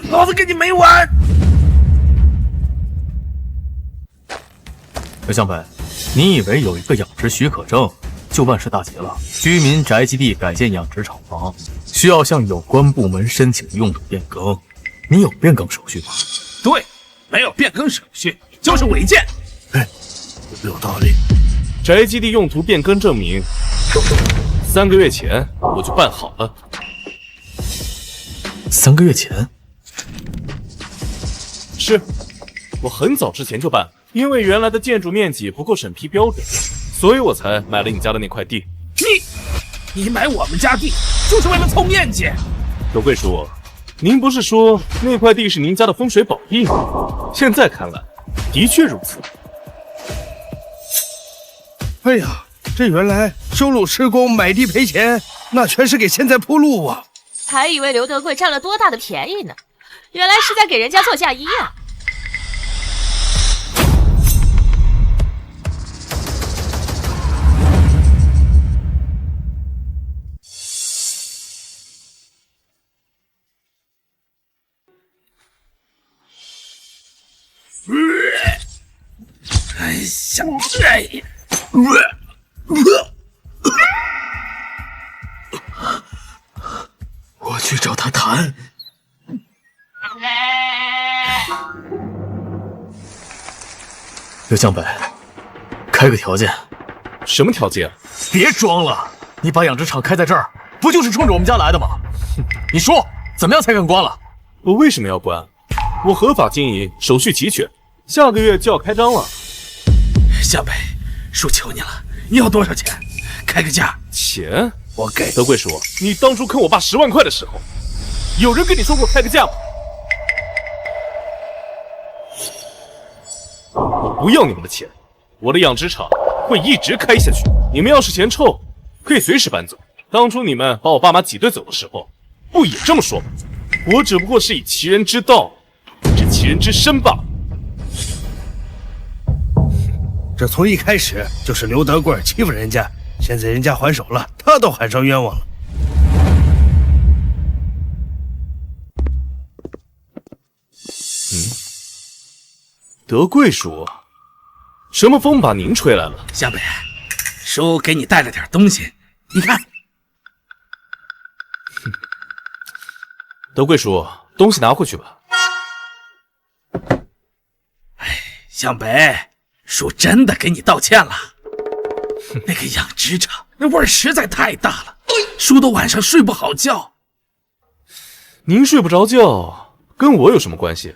老子跟你没完！刘向北，你以为有一个养殖许可证就万事大吉了？居民宅基地改建养殖厂房需要向有关部门申请用途变更，你有变更手续吗？对，没有变更手续就是违建。有道理。宅基地用途变更证明，3个月前我就办好了。3个月前？是，我很早之前就办，因为原来的建筑面积不够审批标准，所以我才买了你家的那块地。你买我们家地就是为了凑面积？德贵叔，您不是说那块地是您家的风水宝地吗？现在看来，的确如此。哎呀，这原来修路施工买地赔钱，那全是给现在铺路啊！还以为刘德贵占了多大的便宜呢，原来是在给人家做嫁衣啊！哎呀，哎呀！我去找他谈。刘向北，开个条件。什么条件？别装了，你把养殖场开在这儿，不就是冲着我们家来的吗？你说怎么样才肯关了？我为什么要关？我合法经营，手续齐全，下个月就要开张了。向北，叔求你了，你要多少钱？开个价。钱我给。德贵叔，你当初坑我爸10万块的时候，有人跟你说过开个价吗？我不要你们的钱，我的养殖场会一直开下去。你们要是嫌臭，可以随时搬走。当初你们把我爸妈挤兑走的时候，不也这么说吗？我只不过是以其人之道治其人之身罢了。这从一开始就是刘德贵欺负人家，现在人家还手了，他都喊上冤枉了。德贵叔，什么风把您吹来了？向北，叔给你带了点东西，你看。德贵叔，东西拿回去吧。向北，叔真的给你道歉了。那个养殖场那味儿实在太大了，叔都晚上睡不好觉。您睡不着觉，跟我有什么关系？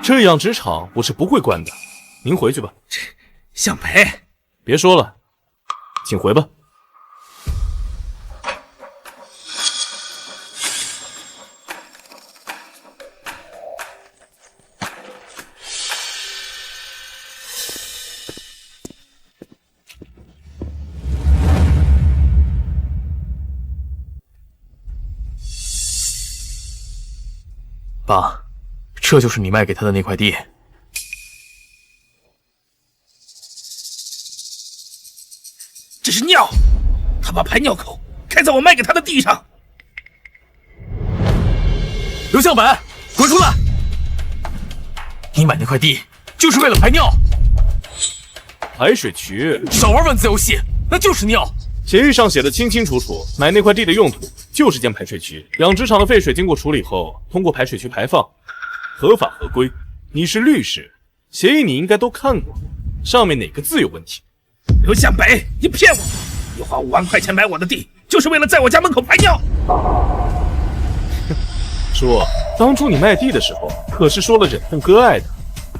这养殖场我是不会关的，您回去吧。向北，别说了，请回吧。爸，这就是你卖给他的那块地。这是尿，他把排尿口开在我卖给他的地上。刘向北，滚出来！你买那块地就是为了排尿？排水渠，少玩文字游戏，那就是尿。协议上写的清清楚楚，买那块地的用途就是建排水渠，养殖场的废水经过处理后，通过排水渠排放，合法合规。你是律师，协议你应该都看过，上面哪个字有问题？刘向北，你骗我！你花5万块钱买我的地，就是为了在我家门口排尿。叔，当初你卖地的时候，可是说了忍痛割爱的，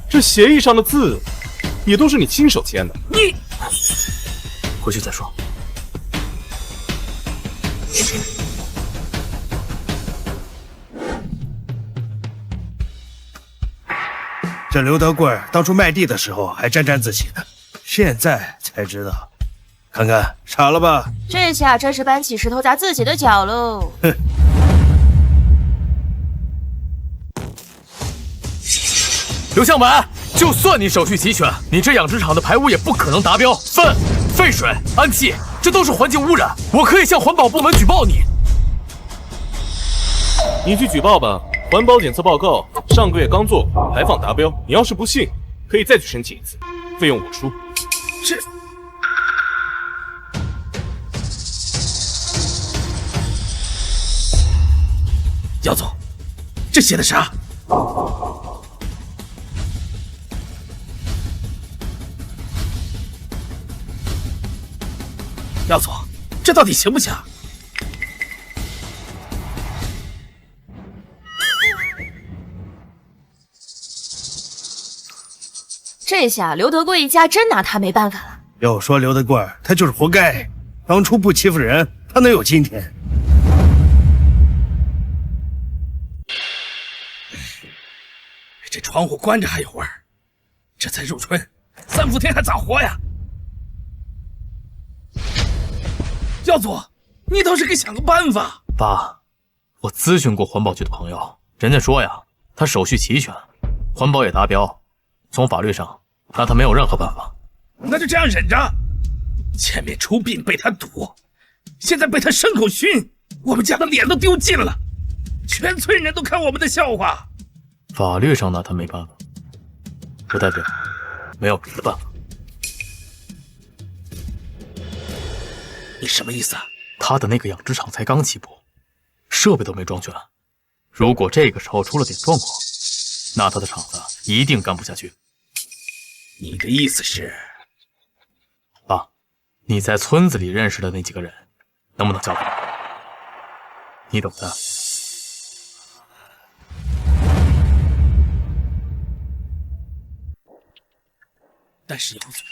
这协议上的字也都是你亲手签的。你回去再说。这刘德贵当初卖地的时候还沾沾自喜呢，现在才知道，看看傻了吧？这下真是搬起石头砸自己的脚喽！哼！刘向北，就算你手续齐全，你这养殖场的排污也不可能达标，粪、废水、氨气，这都是环境污染，我可以向环保部门举报你。你去举报吧。环保检测报告上个月刚做过，排放达标。你要是不信，可以再去申请一次，费用我出。这姚总，这写的啥？姚总，这到底行不行？这下刘德贵一家真拿他没办法了。要说刘德贵，他就是活该，当初不欺负人，他能有今天？这窗户关着还有味儿，这才入春，3伏天还咋活呀？耀祖，你倒是给想个办法。爸，我咨询过环保局的朋友，人家说呀，他手续齐全，环保也达标，从法律上拿他没有任何办法。那就这样忍着。前面出殡被他堵，现在被他牲口熏，我们家的脸都丢尽了，全村人都看我们的笑话。法律上拿他没办法，不代表没有别的办法。你什么意思啊？他的那个养殖场才刚起步，设备都没装全，如果这个时候出了点状况，那他的厂子一定干不下去。你的意思是？爸，你在村子里认识的那几个人，能不能交给我？你懂的。但是耀祖，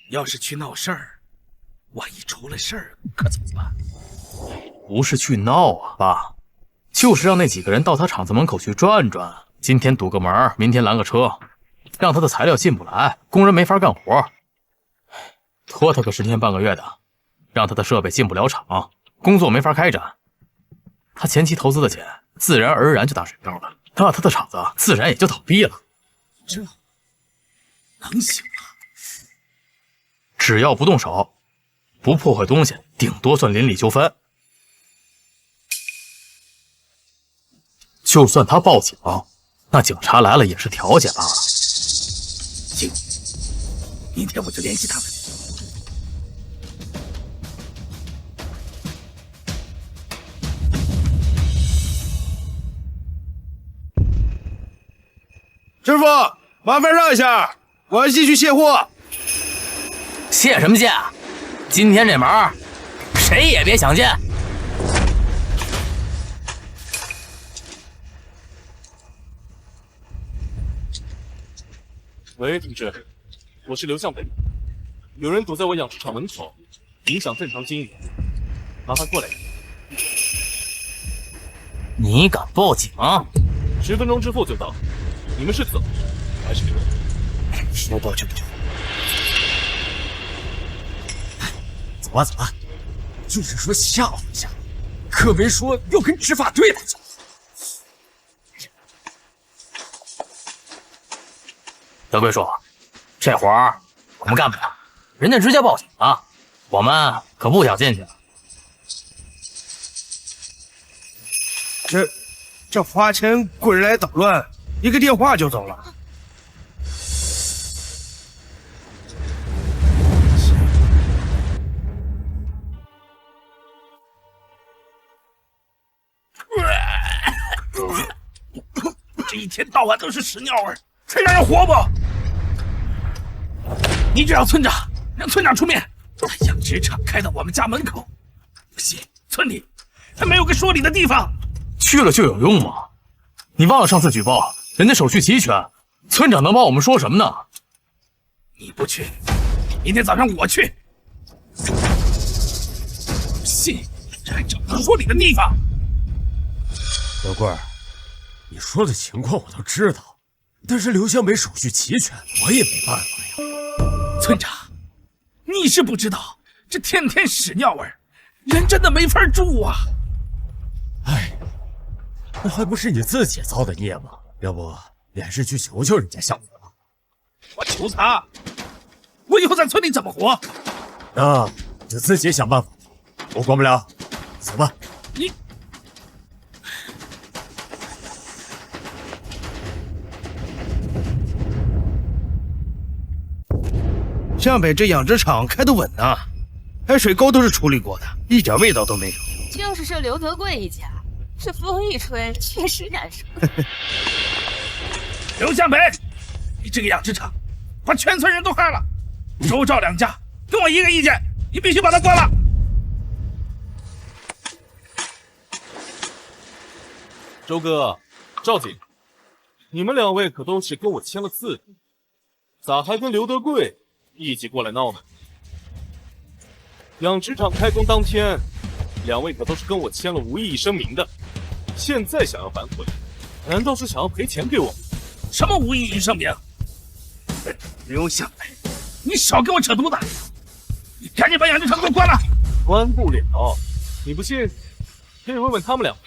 要是去闹事儿，万一出了事儿，可怎么办？不是去闹啊，爸，就是让那几个人到他厂子门口去转转，今天堵个门，明天拦个车，让他的材料进不来，工人没法干活，拖他个10天半个月的，让他的设备进不了厂，工作没法开展，他前期投资的钱自然而然就打水漂了，那他的厂子自然也就倒闭了。这能行吗？只要不动手，不破坏东西，顶多算邻里纠纷。就算他报警，那警察来了也是调解罢了。行，明天我就联系他们。师傅，麻烦让一下，我要继续卸货。卸什么卸啊？今天这门谁也别想进。喂，同志，我是刘向北，有人堵在我养殖场门口，影响正常经营，麻烦过来。你敢报警？10分钟之后就到。你们是走还是留？说报就报。走吧走吧，就是说吓唬一下，可没说要跟执法队打交道。德贵叔，这活儿我们干不了，人家直接报警了，我们可不想进去。这花钱贵人来捣乱，一个电话就走了。这一天到晚都是屎尿味，还让人活不？你只要村长，让村长出面，把养殖场开到我们家门口。不行，村里还没有个说理的地方。去了就有用吗？你忘了上次举报，人家手续齐全，村长能帮我们说什么呢？你不去，明天早上我去。不信，这还找不到说理的地方。德贵儿，你说的情况我都知道，但是刘向北手续齐全，我也没办法呀。村长，你是不知道，这天天屎尿味，人真的没法住啊！哎，那还不是你自己造的孽吗？要不连市去求求人家向北吧？我求他，我以后在村里怎么活？那你就自己想办法，我管不了。走吧。你。向北这养殖场开得稳呐，排水沟都是处理过的，一点味道都没有。就是这刘德贵一家，这风一吹确实难受。刘向北，你这个养殖场把全村人都害了，周赵两家跟我一个意见，你必须把他关了。周哥，赵警，你们2位可都是跟我签了字的，咋还跟刘德贵一起过来闹呢？养殖场开工当天，2位可都是跟我签了无异议声明的，现在想要反悔，难道是想要赔钱给我？什么无异议声明？刘向北，你少给我扯犊子！你赶紧把养殖场给我关了，关不了。你不信，可以问问他们两个。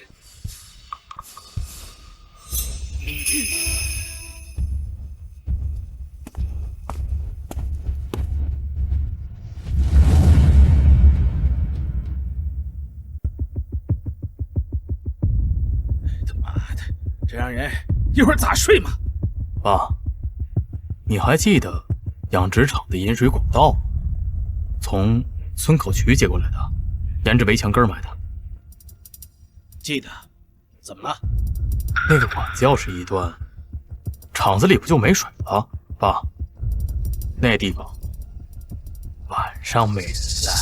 他妈的，这让人一会儿咋睡嘛？爸，你还记得养殖场的引水管道吗？从村口渠接过来的，沿着围墙根买的。记得，怎么了？那个管子要是一断，厂子里不就没水了？爸，那地方晚上没人来。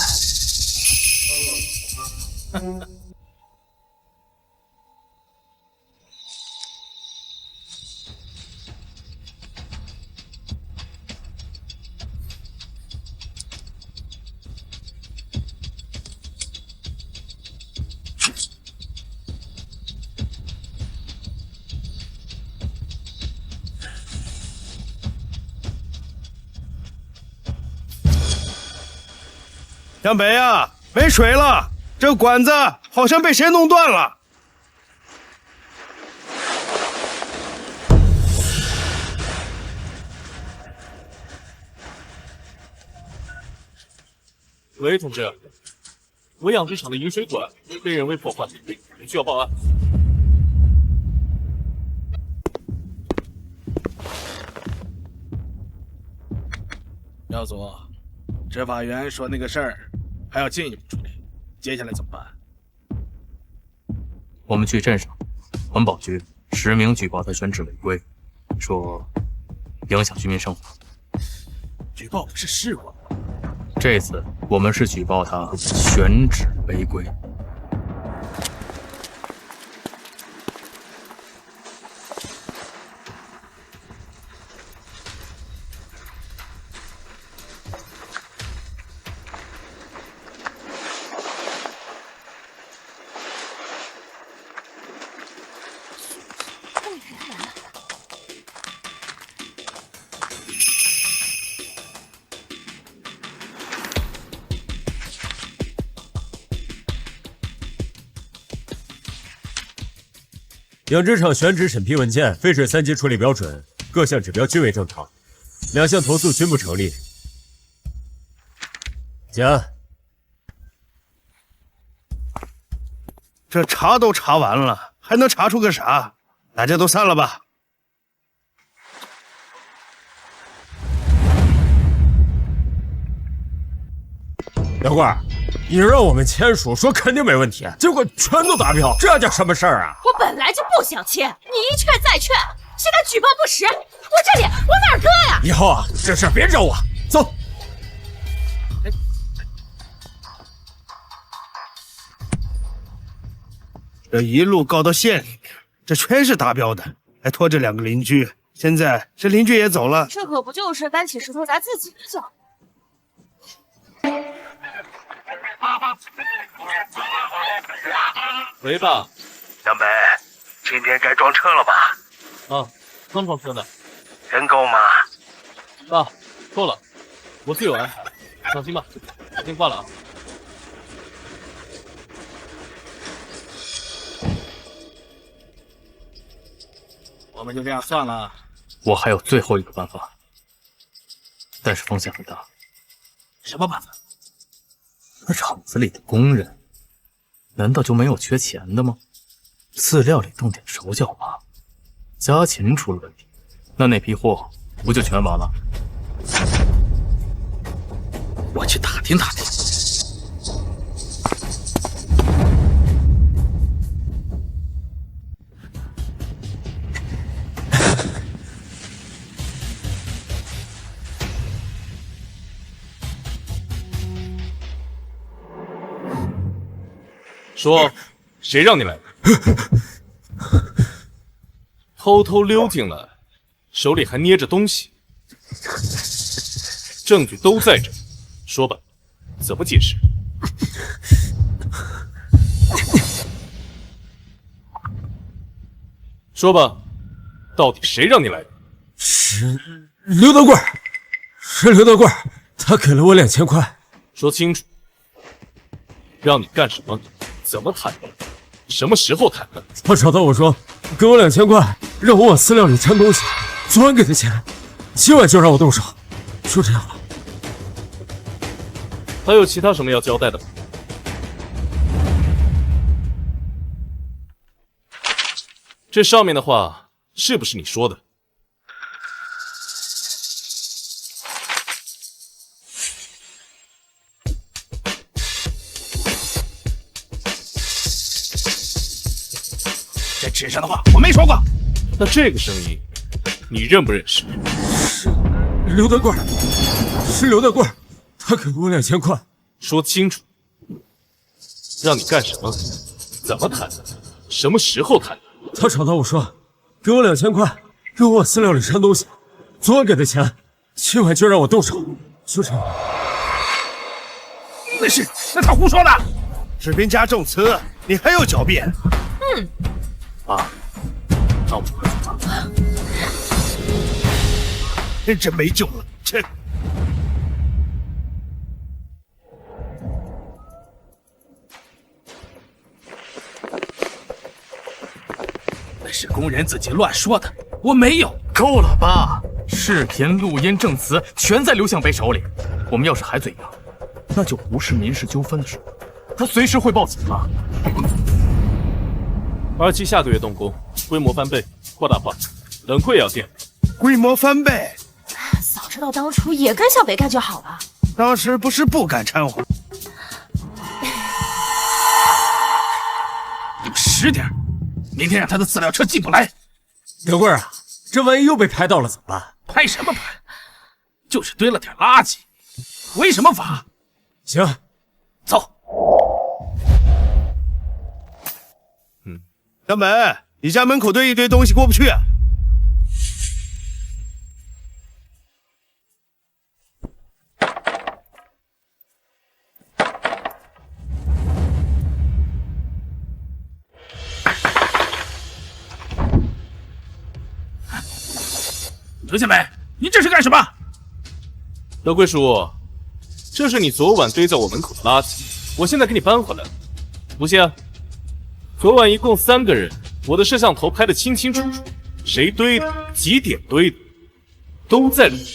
江北呀，没水了，这管子好像被谁弄断了。喂，同志，我养殖场的引水管被人为破坏，需要报案。廖总，执法员说那个事儿还要进一步处理，接下来怎么办？我们去镇上，环保局实名举报他选址违规，说影响居民生活。举报不是试过吗？这次我们是举报他选址违规。养殖场选址审批文件，废水3级处理标准，各项指标均为正常，2项投诉均不成立。检案。这查都查完了，还能查出个啥？大家都散了吧。杨贵，你让我们签署说肯定没问题，结果全都达标，这叫什么事儿啊？我本来就不想签，你一劝再劝，现在举报不实，我这脸往哪儿搁呀？以后啊，这事儿别找我，走。这一路告到县里面，这全是达标的，还拖着2个邻居。现在这邻居也走了，这可不就是搬起石头砸自己的脚？喂，爸。江北，今天该装车了吧？啊，刚装车呢。人够吗？爸，错了，我自有安排，放心吧。我先挂了啊。我们就这样算了。我还有最后一个办法，但是风险很大。什么办法？那厂子里的工人，难道就没有缺钱的吗？饲料里动点手脚吧，家禽出了问题，那批货不就全完了？我去打听打听。说，谁让你来的？偷偷溜进来，手里还捏着东西，证据都在这。说吧，怎么解释？说吧，到底谁让你来的？是刘德贵，是刘德贵，他给了我2000块。说清楚。让你干什么？怎么谈？什么时候谈的？他找到我说，给我2000块，让我往饲料里掺东西。昨晚给的钱，今晚就让我动手，就这样了。还有其他什么要交代的吗？这上面的话是不是你说的？这纸上的话我没说过。那这个声音你认不认识？刘德贵，是刘德贵，他给我2000块。说清楚，让你干什么？怎么谈的？什么时候谈的？他找到我说，给我2000块，让我往饲料里掺东西。昨晚给的钱，今晚就让我动手，就这样。那他胡说的。士兵加重词，你还要狡辩？爸，那我快走吧。真没救了，这。那是工人自己乱说的，我没有。够了吧？视频、录音、证词全在刘向北手里。我们要是还嘴硬，那就不是民事纠纷的时候，他随时会报警了。27下个月动工，规模翻倍，扩大化，冷柜也要建。规模翻倍，早知道当初也跟向北干就好了。当时不是不敢掺和。你们10点，明天让他的饲料车进不来。德贵啊，这万一又被拍到了怎么办？拍什么拍？就是堆了点垃圾，违什么法？行，走。小美，你家门口堆一堆东西过不去啊。刘向北，你这是干什么？德贵叔，这是你昨晚堆在我门口的垃圾，我现在给你搬回来了。不信啊，昨晚一共3个人，我的摄像头拍得清清楚楚，谁堆的，几点堆的，都在里面。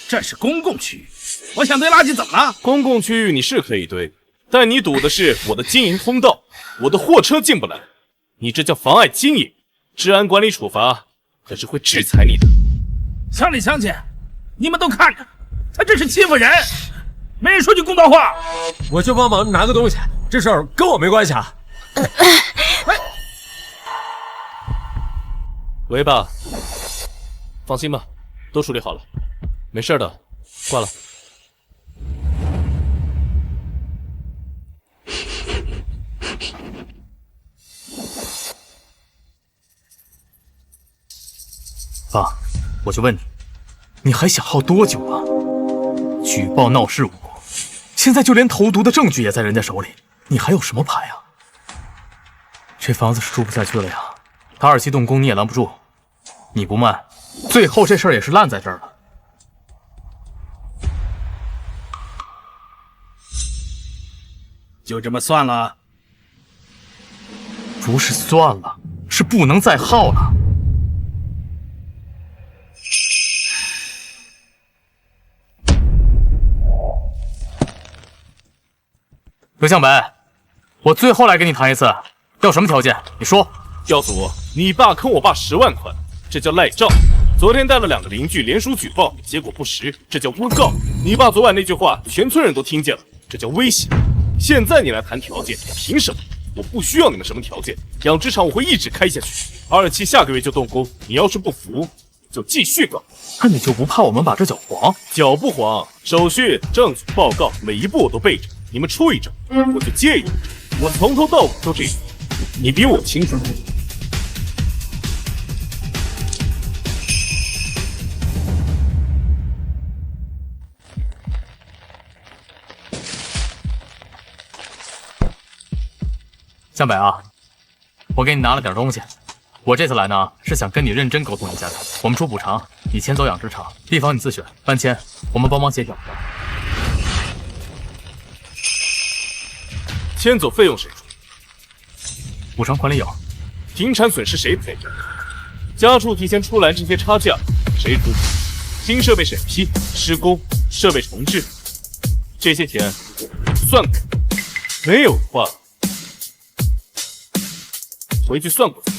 这是公共区域，我想堆垃圾怎么了？公共区域你是可以堆，但你堵的是我的经营通道，我的货车进不来，你这叫妨碍经营，治安管理处罚可是会制裁你的。乡里乡亲，你们都看着，他这是欺负人，没人说句公道话。我就帮忙拿个东西，这事儿跟我没关系啊。喂爸，放心吧，都处理好了，没事的，挂了。爸，我就问你，你还想耗多久啊？举报闹事无果，现在就连投毒的证据也在人家手里，你还有什么牌啊？这房子是住不下去了呀，他2期动工你也拦不住，你不卖，最后这事儿也是烂在这儿了。就这么算了？不是算了，是不能再耗了。刘向北，我最后来跟你谈一次，要什么条件？你说。教主，你爸坑我爸10万块，这叫赖账。昨天带了2个邻居联署举报，结果不实，这叫诬告。你爸昨晚那句话，全村人都听见了，这叫威胁。现在你来谈条件，凭什么？我不需要你们什么条件，养殖场我会一直开下去。27下个月就动工，你要是不服，就继续搞。那你就不怕我们把这搅黄？搅不黄，手续、证据、报告，每一步我都背着。你们出一证，我就接一证，我从头到尾都这样，你比我清楚。向北啊，我给你拿了点东西。我这次来呢，是想跟你认真沟通一下的。我们出补偿，你迁走养殖场，地方你自选，搬迁我们帮忙协调。迁走费用谁出？补偿管理有。停产损失谁赔？家畜提前出栏这些差价谁出？新设备审批、施工、设备重置，这些钱算过？没有的话，回去算过去。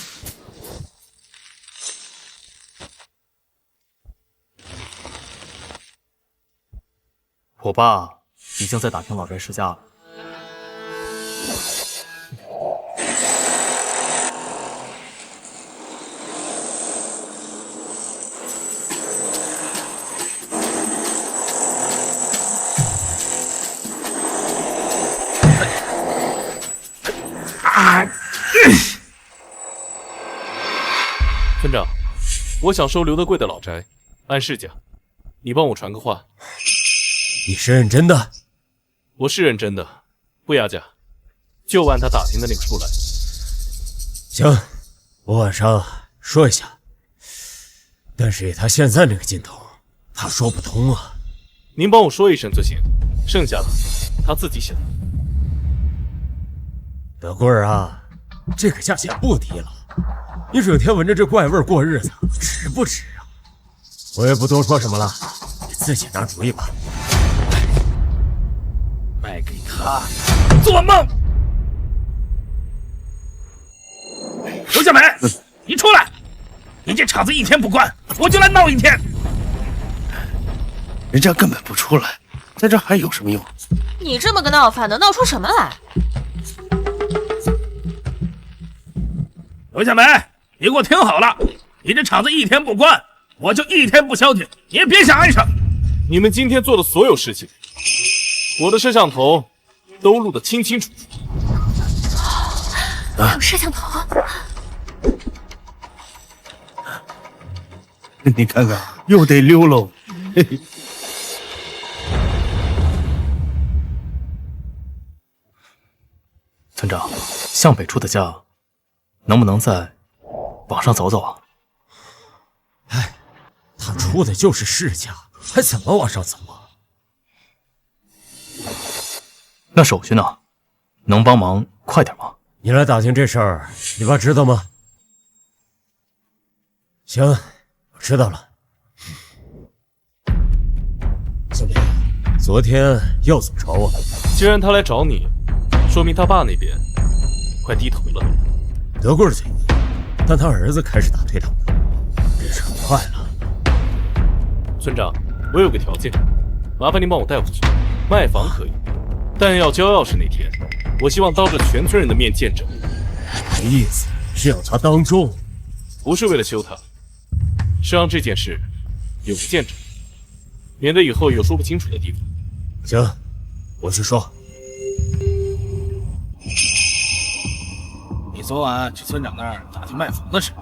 我爸已经在打听老宅世家了。村长，我想收刘德贵的老宅，按市价，你帮我传个话。你是认真的？我是认真的，不压价，就按他打听的那个数来。行，我晚上说一下。但是以他现在那个劲头，他说不通啊。您帮我说一声就行，剩下的他自己想。德贵儿啊，这个价钱不低了，你整天闻着这怪味过日子，值不值啊？我也不多说什么了，你自己拿主意吧。卖给他，做梦！刘小梅，你出来！你这厂子一天不关，我就来闹一天。人家根本不出来，在这还有什么用？你这么个闹法，能闹出什么来？刘小梅，你给我听好了，你这厂子一天不关，我就一天不消停，你也别想安生。你们今天做的所有事情，我的摄像头都录得清清楚楚。有摄像头？你看看，又得溜喽。嘿嘿。村长，向北出的价，能不能再往上走走啊？哎，他出的就是市价，还怎么往上走啊？那手续呢？能帮忙快点吗？你来打听这事儿，你爸知道吗？行，我知道了。小明，昨天要怎么着啊？既然他来找你，说明他爸那边快低头了。德贵嘴硬，但他儿子开始打退堂鼓，这事快了。村长，我有个条件，麻烦您帮我带回去。卖房可以，但要交钥匙那天，我希望当着全村人的面见证。你的意思是要他当众？不是为了羞他，是让这件事有个见证，免得以后有说不清楚的地方。行，我去说。你昨晚去村长那儿打听卖房的事，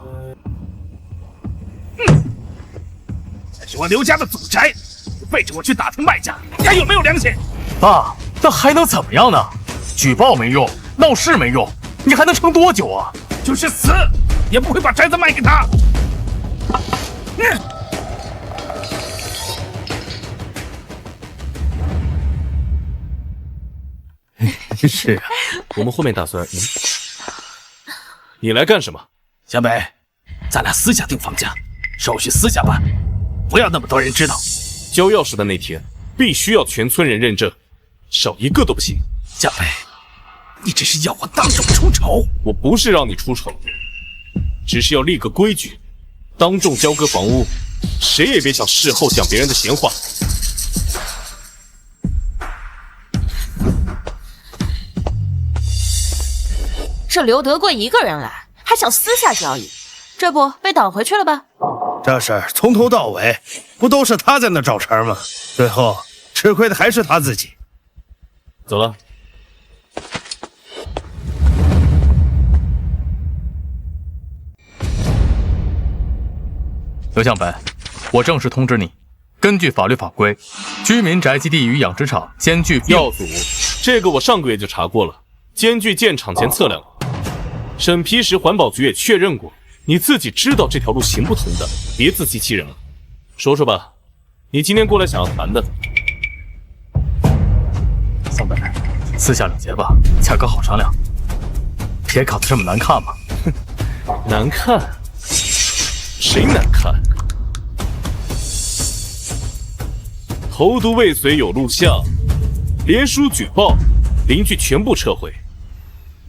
这是我刘家的祖宅，你背着我去打听卖家，你还有没有良心？爸，那还能怎么样呢？举报没用，闹事没用，你还能撑多久啊？就是死，也不会把宅子卖给他。是啊，我们后面打算，你来干什么？小北，咱俩私下订房价，手续私下办，不要那么多人知道。交钥匙的那天，必须要全村人认证，少一个都不行。小北，你这是要我当众出丑？我不是让你出丑，只是要立个规矩，当众交割房屋，谁也别想事后讲别人的闲话。这刘德贵一个人来，还想私下交易，这不被挡回去了吧？这事儿从头到尾不都是他在那找茬吗？最后吃亏的还是他自己。走了。刘向北，我正式通知你，根据法律法规，居民宅基地与养殖场兼具耀祖，这个我上个月就查过了，兼具建厂前测量过，审批时环保局也确认过，你自己知道这条路行不通的，别自欺欺人了。说说吧，你今天过来想要谈的。向北，私下了结吧，价格好商量，别搞得这么难看嘛。难看？谁难看？投毒未遂有录像，连书举报，邻居全部撤回，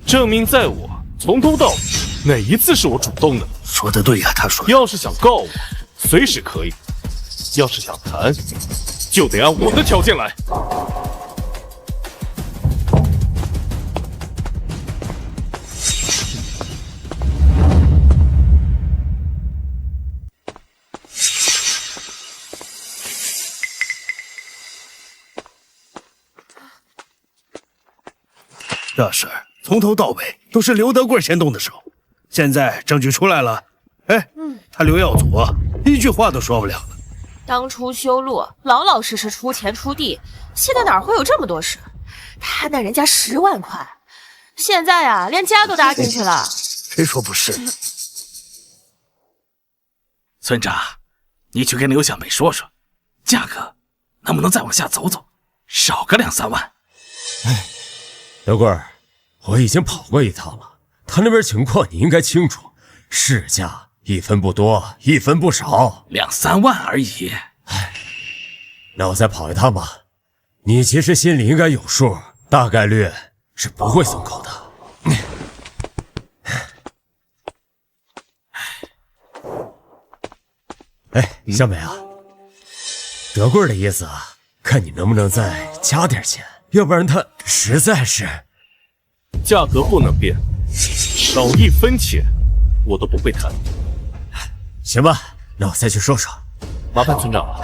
证明在我从头到尾哪一次是我主动的。说的对呀，他说。要是想告我，随时可以；要是想谈，就得按我的条件来。这事儿从头到尾都是刘德贵先动的手，现在证据出来了，哎，他刘耀祖一句话都说不了了。当初修路老老实实出钱出地，现在哪会有这么多事？他那人家10万块，现在啊连家都搭进去了。谁说不是？村长，你去跟刘向北说说，价格能不能再往下走走，少个2、3万。德贵儿，我已经跑过一趟了，他那边情况你应该清楚，市价一分不多，一分不少，2、3万而已。那我再跑一趟吧。你其实心里应该有数，大概率是不会松口的。哎，向北啊，德贵儿的意思啊，看你能不能再加点钱，要不然他实在是……价格不能变，少1分钱我都不会谈。行吧，那我再去说说。麻烦村长了。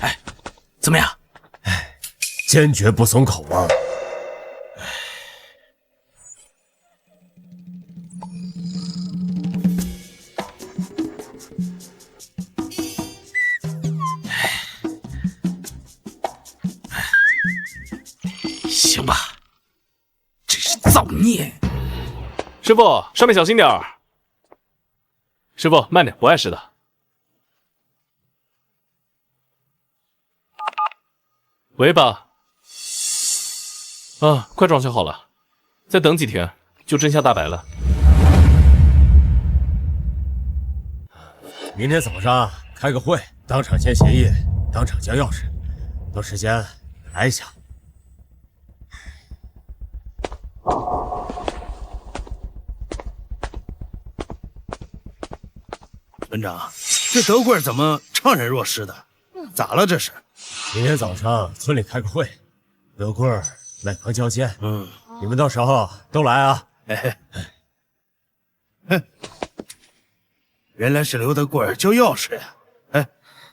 哎，怎么样？坚决不松口啊！行吧，真是造孽！师傅，上面小心点儿。师傅，慢点，不碍事的。喂吧。啊，快装修好了，再等几天就真下大白了。明天早上开个会，当场签协议，当场交钥匙，到时间来一下。村长，这德贵怎么怅然若失的？咋了这是？明天早上村里开个会，德贵买房交接，你们到时候都来啊！原来是刘德贵交钥匙呀！哎，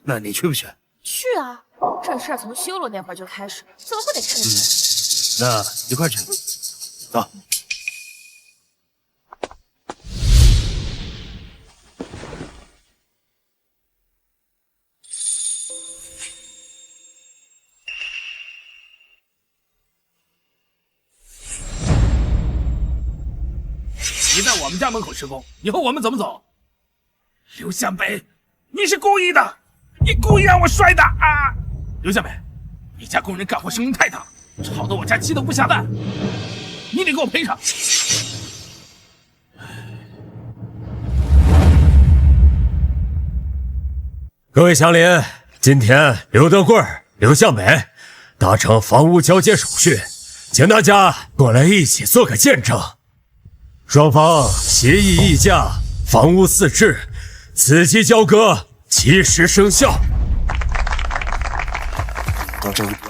那你去不去？去啊，这事儿从修路那会儿就开始，怎么不得趁早？那一块去，走。你在我们家门口施工，以后我们怎么走？刘向北，你是故意的，你故意让我摔的啊！刘向北，你家工人干活声音太大，吵得我家鸡都不下蛋，你得给我赔偿。各位乡邻，今天刘德贵、刘向北达成房屋交接手续，请大家过来一起做个见证。双方协议议价，房屋4至，此期交割，及时生效。到这一步。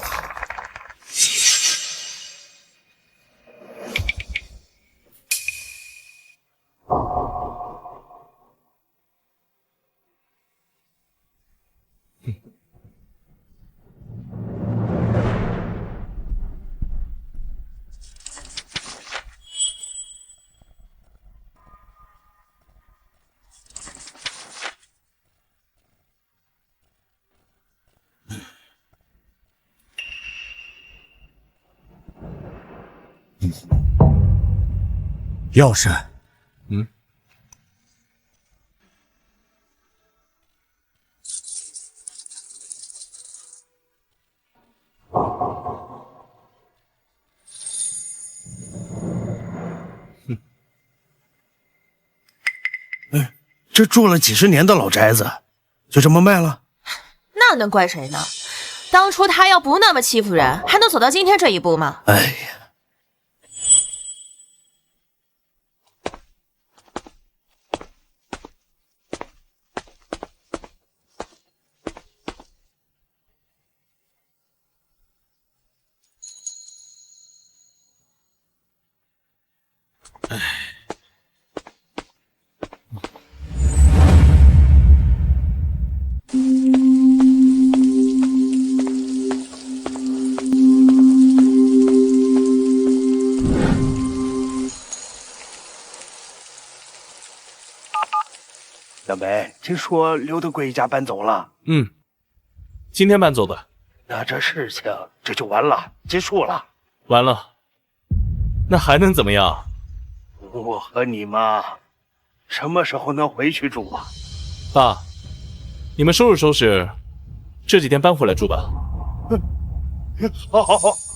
钥匙，这住了几十年的老宅子，就这么卖了？那能怪谁呢？当初他要不那么欺负人，还能走到今天这一步吗？哎呀！小北，听说刘德贵一家搬走了。今天搬走的。那这事情这就完了，结束了。完了，那还能怎么样？我和你妈什么时候能回去住啊？爸，你们收拾收拾，这几天搬回来住吧。好好好。